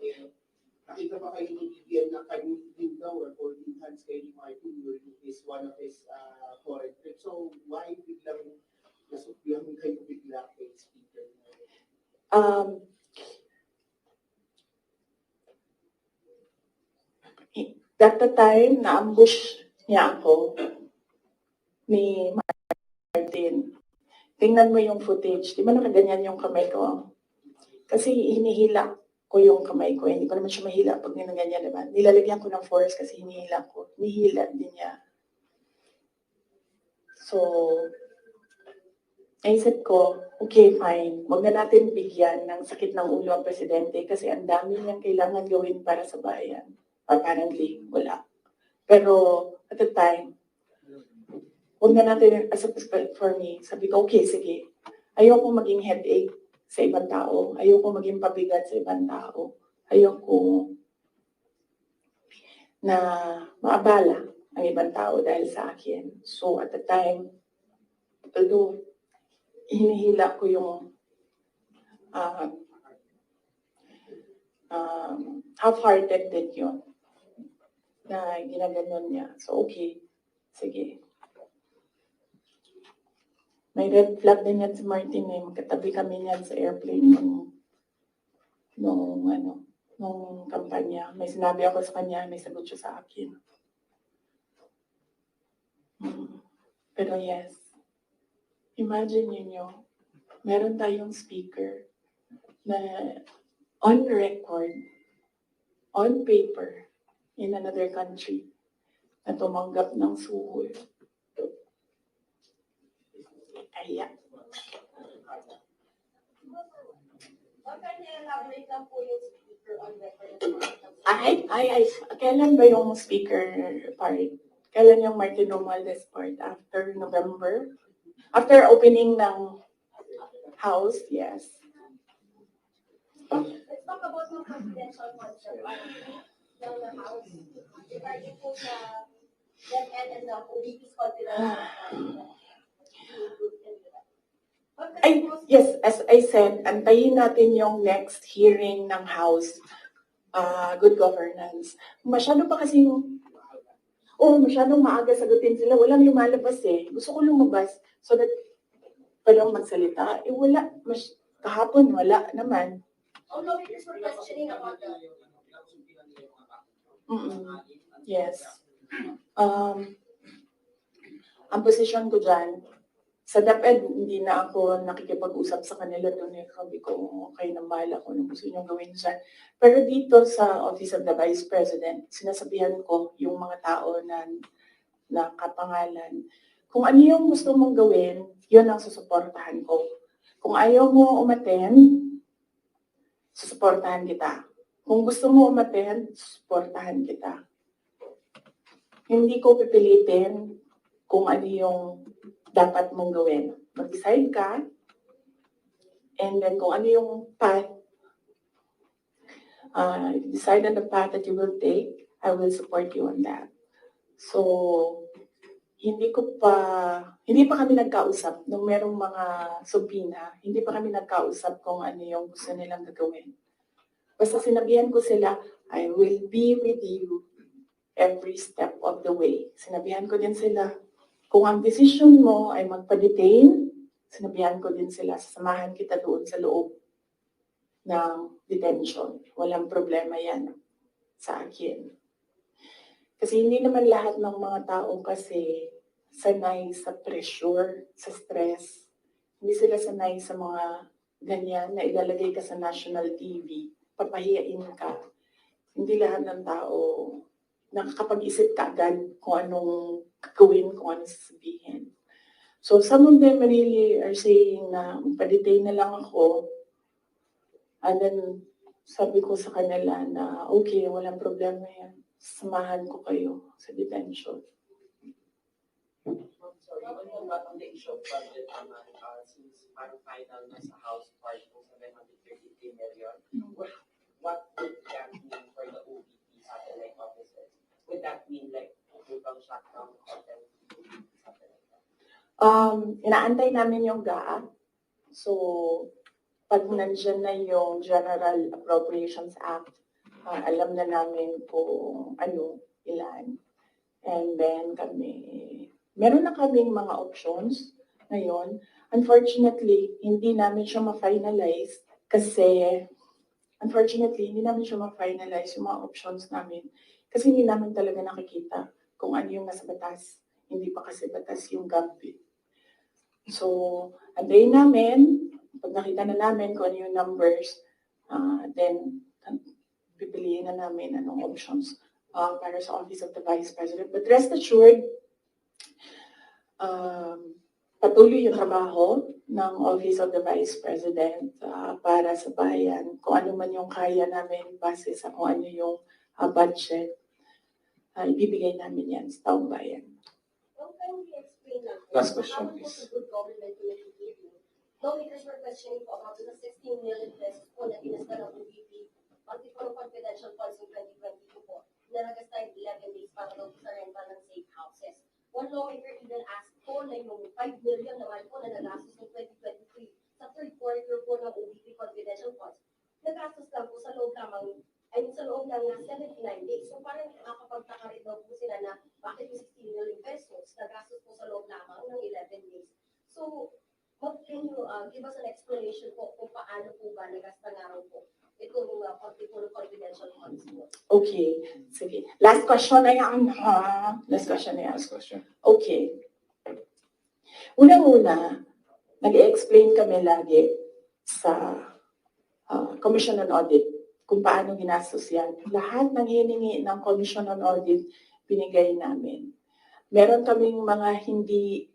nakita pa kayo ni BBM na kanyang daw or holding hands kayo ni Martin during one of his foreign trips. So, why biglang nasukbihan kayo bigla kay Speaker? That the time, na-ambush niya ako ni Martin. Tingnan mo yung footage. Di ba nakaganyan yung kamay ko? Kasi hinihila ko yung kamay ko. Hindi ko naman siya mahila pag ninaganyan, diba? Nilalagyan ko ng force kasi hinihila ko. Hinihila din niya. So, naisip ko, okay, fine. Huwag na natin bigyan ng sakit ng ulo ang presidente kasi ang dami niyang kailangan gawin para sa bayan. Apparently, wala. Pero, at the time, huwag na natin, as a for me, sabi ko, okay, sige. Ayoko maging headache sa ibang tao. Ayoko maging pabigat sa ibang tao. Ayoko na maabala ang ibang tao dahil sa akin. So, at the time, although hinihila ko yung half-hearted din yun na ginaganon niya. So, okay. Sige. May red flag din yan si Martin eh. Magkatabi kami niyan sa airplane nung kampanya. May sinabi ako sa kanya, may sagot siya sa akin. Pero yes, imagine niyo, meron tayong speaker na on record, on paper, in another country, na tumanggap ng suhol. Kaya. Kailan ba yung speaker part? Kailan yung Martin Romualdez part? After November? After opening ng house, yes. Let's talk about the confidential concert ng the house. Regarding po sa DepEd and the OBP's confidential Yes, as I said, antayin natin yung next hearing ng House, Good Governance. Masyado pa kasi masyadong maaga sagutin sila. Walang lumalabas eh. Gusto ko lumabas so that parang magsalita. Wala. Kahapon, wala naman. Although it is questioning about the Yes. Ang posisyon ko dyan, sa DepEd, hindi na ako nakikipag-usap sa kanila doon. Sabi ko, okay na bahala ko anong gusto niyong gawin dyan. Pero dito sa Office of the Vice President, sinasabihan ko yung mga tao na kapangalan, kung ano yung gusto mong gawin, yun ang susuportahan ko. Kung ayaw mo umaten, susuportahan kita. Kung gusto mo umattend, supportahan kita. Hindi ko pipilitin kung ano yung dapat mong gawin. Mag-decide ka, and then kung ano yung path, decide on the path that you will take, I will support you on that. So, hindi pa kami nagkausap nung merong mga subpoena, hindi pa kami nagkausap kung ano yung gusto nilang gagawin. Basta sinabihan ko sila, I will be with you every step of the way. Sinabihan ko din sila, kung ang decision mo ay magpa-detain, sinabihan ko din sila, sasamahan kita doon sa loob ng detention. Walang problema yan sa akin. Kasi hindi naman lahat ng mga tao kasi sanay sa pressure, sa stress. Hindi sila sanay sa mga ganyan na ilalagay ka sa national TV, papahiyain ka. Hindi lahat ng tao nakakapag-isip ka agad kung anong gagawin, kung anong sasabihin. So some of them really are saying na pa-detain na lang ako. And then sabi ko sa kanila na okay, walang problema yan. Samahan ko kayo sa detention. Sorry, on the issue of budget naman, since parang final na sa House part ng 733 million, what would that mean for the OVP satellite offices? Would that mean like total shutdown of the satellite? Inaantay namin yung GAA. So, pag nandyan na yung General Appropriations Act, alam na namin kung ano, ilan. And then meron na kaming mga options ngayon. Unfortunately, hindi namin siya ma-finalize kasi yung mga options namin kasi hindi namin talaga nakikita kung ano yung nasa batas. Hindi pa kasi batas yung GAB. So, antayin namin, pag nakita na namin kung ano yung numbers, then pipiliin na namin anong options para sa Office of the Vice President. But rest assured, patuloy yung trabaho ng Office of the Vice President para sa bayan. Kung ano man yung kaya namin base sa kung ano yung budget, ibibigay namin yan sa taong bayan. Last question, please. No, because we're questioning po about the 16 million pesos po na ginasta ng OVP, particular confidential funds in 2022 po, na nagasta yung 11 days para daw sa renta ng safe houses. One lawmaker even asked po na yung 5 million naman po na nagastos ng 2023 sa third quarter po ng OVP confidential funds. Nagastos lang po sa loob lamang, sa loob ng 79 days. So parang nakakapagtaka rin daw po sila na bakit yung 16 million pesos nagastos po sa loob lamang ng 11 days. So, can you give us an explanation po kung paano po ba nagasta nga raw po itong particular confidential funds po? Okay, sige. Last question na yan, ha? Last question na yan. Last question. Okay. Unang-una, nag-explain kami lagi sa Commission on Audit kung paano ginastos yan. Lahat ng hiningi ng Commission on Audit, binigay namin. Meron kaming mga hindi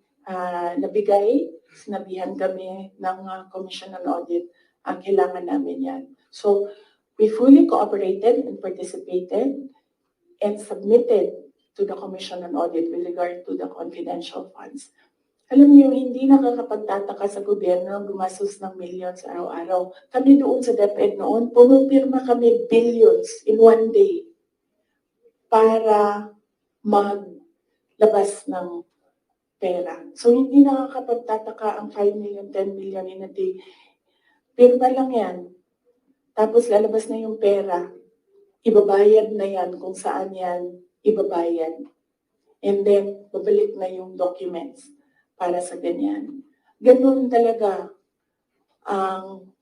nabigay, sinabihan kami ng Commission on Audit, ang kailangan namin yan. So, we fully cooperated and participated and submitted to the Commission on Audit with regard to the confidential funds. Alam niyo, hindi nakakapagtataka sa gobyerno gumastos ng millions araw-araw. Kami doon sa DepEd noon, pumipirma kami billions in one day para maglabas ng pera. So, hindi nakakapagtataka ang 5 million, 10 million in a day. Pirma lang yan. Tapos lalabas na yung pera. Ibabayad na yan kung saan yan ibabayad. And then, babalik na yung documents para sa ganyan. Ganun talaga ang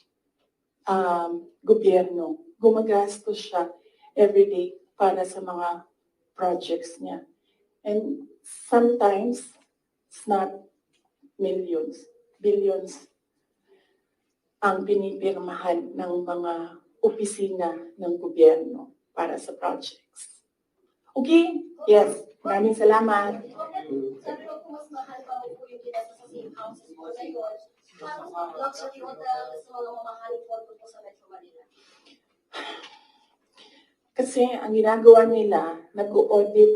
gobyerno. Gumagastos siya everyday para sa mga projects niya. And sometimes, it's not millions, billions ang pinipirmahan ng mga opisina ng gobyerno para sa projects. Okay? Yes. Maraming salamat. Sabi ko po mas mahal pa po yung ginasa sa safe houses po ngayon. Para sa luxury hotel sa mga mamahaling kondo po sa Metro Manila. Kasi ang ginagawa nila, nag-audit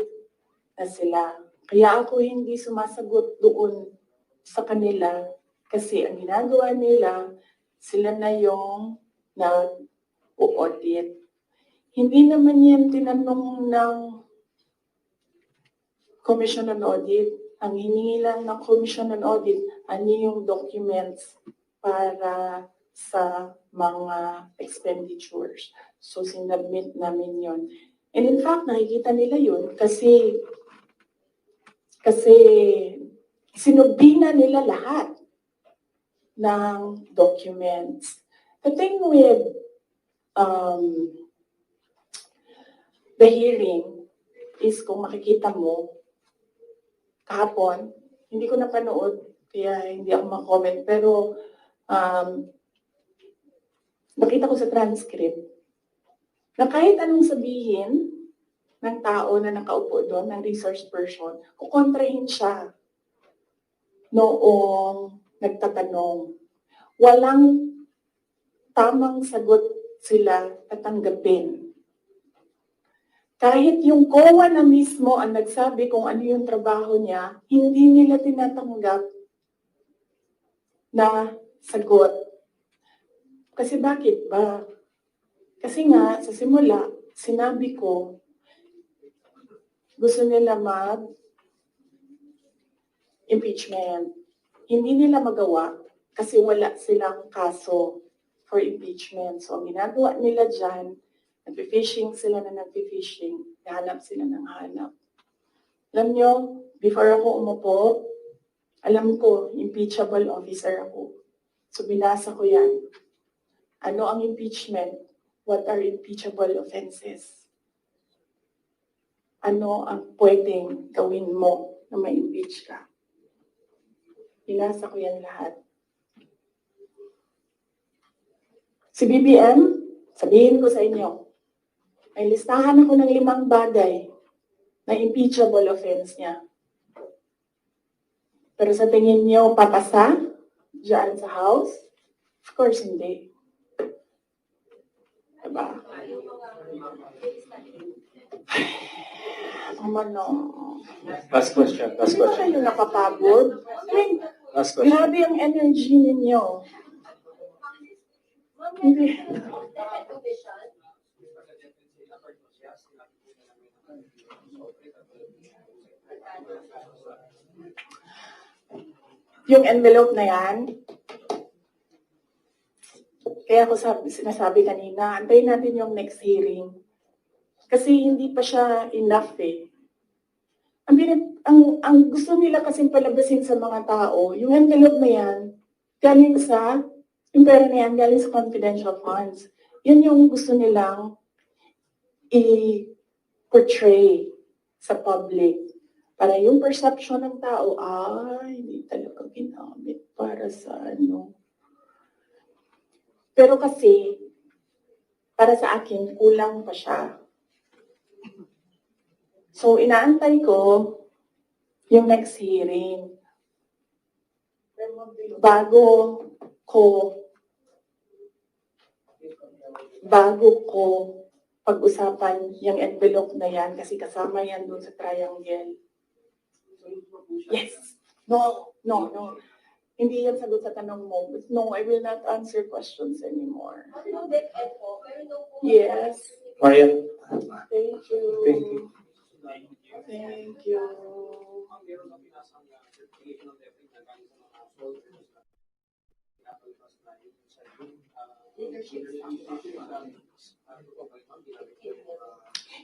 na sila. Kaya ako hindi sumasagot doon sa kanila kasi ang ginagawa nila, sila na yung nag-audit. Hindi naman yan tinanong ng Commission on Audit. Ang hiningi lang ng Commission on Audit, ano yung documents para sa mga expenditures. So, sinubmit namin yon. And in fact, nakikita nila yun kasi sinubina nila lahat ng documents. The thing with the hearing is kung makikita mo, kahapon, hindi ko napanood, kaya hindi ako mag-comment, pero nakita ko sa transcript na kahit anong sabihin ng tao na nakaupo doon, ng resource person, kukontrahin siya noong nagtatanong. Walang tamang sagot sila tatanggapin. Kahit yung COA na mismo ang nagsabi kung ano yung trabaho niya, hindi nila tinatanggap na sagot. Kasi bakit ba? Kasi nga, sa simula, sinabi ko, gusto nila mag-impeachment. Hindi nila magawa kasi wala silang kaso for impeachment. So, ang ginagawa nila dyan, nag-fishing sila na nag-fishing, hanap sila ng hanap. Alam nyo, before ako umupo, alam ko, impeachable officer ako. So, binasa ko yan. Ano ang impeachment? What are impeachable offenses? Ano ang pwedeng gawin mo na ma-impeach ka? Binasa ko yan lahat. Si BBM, sabihin ko sa inyo, may listahan ako ng 5 bagay na impeachable offense niya. Pero sa tingin niyo, papasa dyan sa House? Of course, hindi. Diba? Last question. Hindi ba kayo nakapagod? I mean, Last question. grabe ang energy ninyo. Hindi. Yung envelope na yan, kaya ako sinasabi kanina, antayin natin yung next hearing. Kasi hindi pa siya enough eh. Ang gusto nila kasing palabasin sa mga tao, yung envelope na yan, galing sa, yung pera na yan, galing sa confidential funds. Yan yung gusto nilang i-portray sa public. Para yung perception ng tao, hindi talaga ginamit para sa ano. Pero kasi, para sa akin, kulang pa siya. So, inaantay ko yung next hearing. Bago ko pag-usapan yung envelope na yan, kasi kasama yan doon sa triangle. Yes. No. Hindi yan sagot sa tanong mo. No, I will not answer questions anymore. Yes. Marian. Thank you. Thank you. Thank you.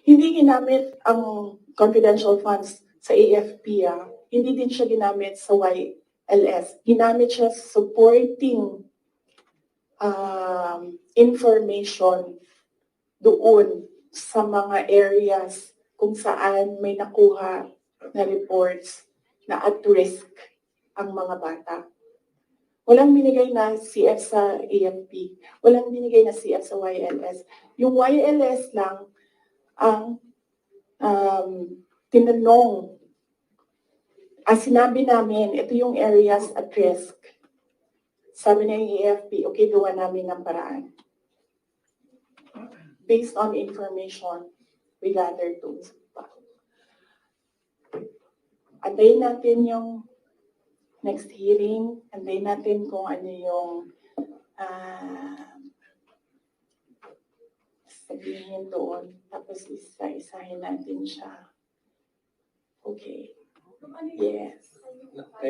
Hindi ginamit ang confidential funds sa AFP. Hindi din siya ginamit sa YLS. Ginamit siya supporting information doon sa mga areas kung saan may nakuha na reports na at risk ang mga bata. Walang binigay na CF sa AFP. Walang binigay na CF sa YLS. Yung YLS lang ang tinanong. Sinabi namin, ito yung areas at risk. Sabi ng AFP, okay, gawa namin ng paraan. based on information we gathered doon sa baba. Antayin natin yung next hearing, antayin natin kung ano yung sabihin doon, tapos isa-isahin natin siya. Okay. Yes.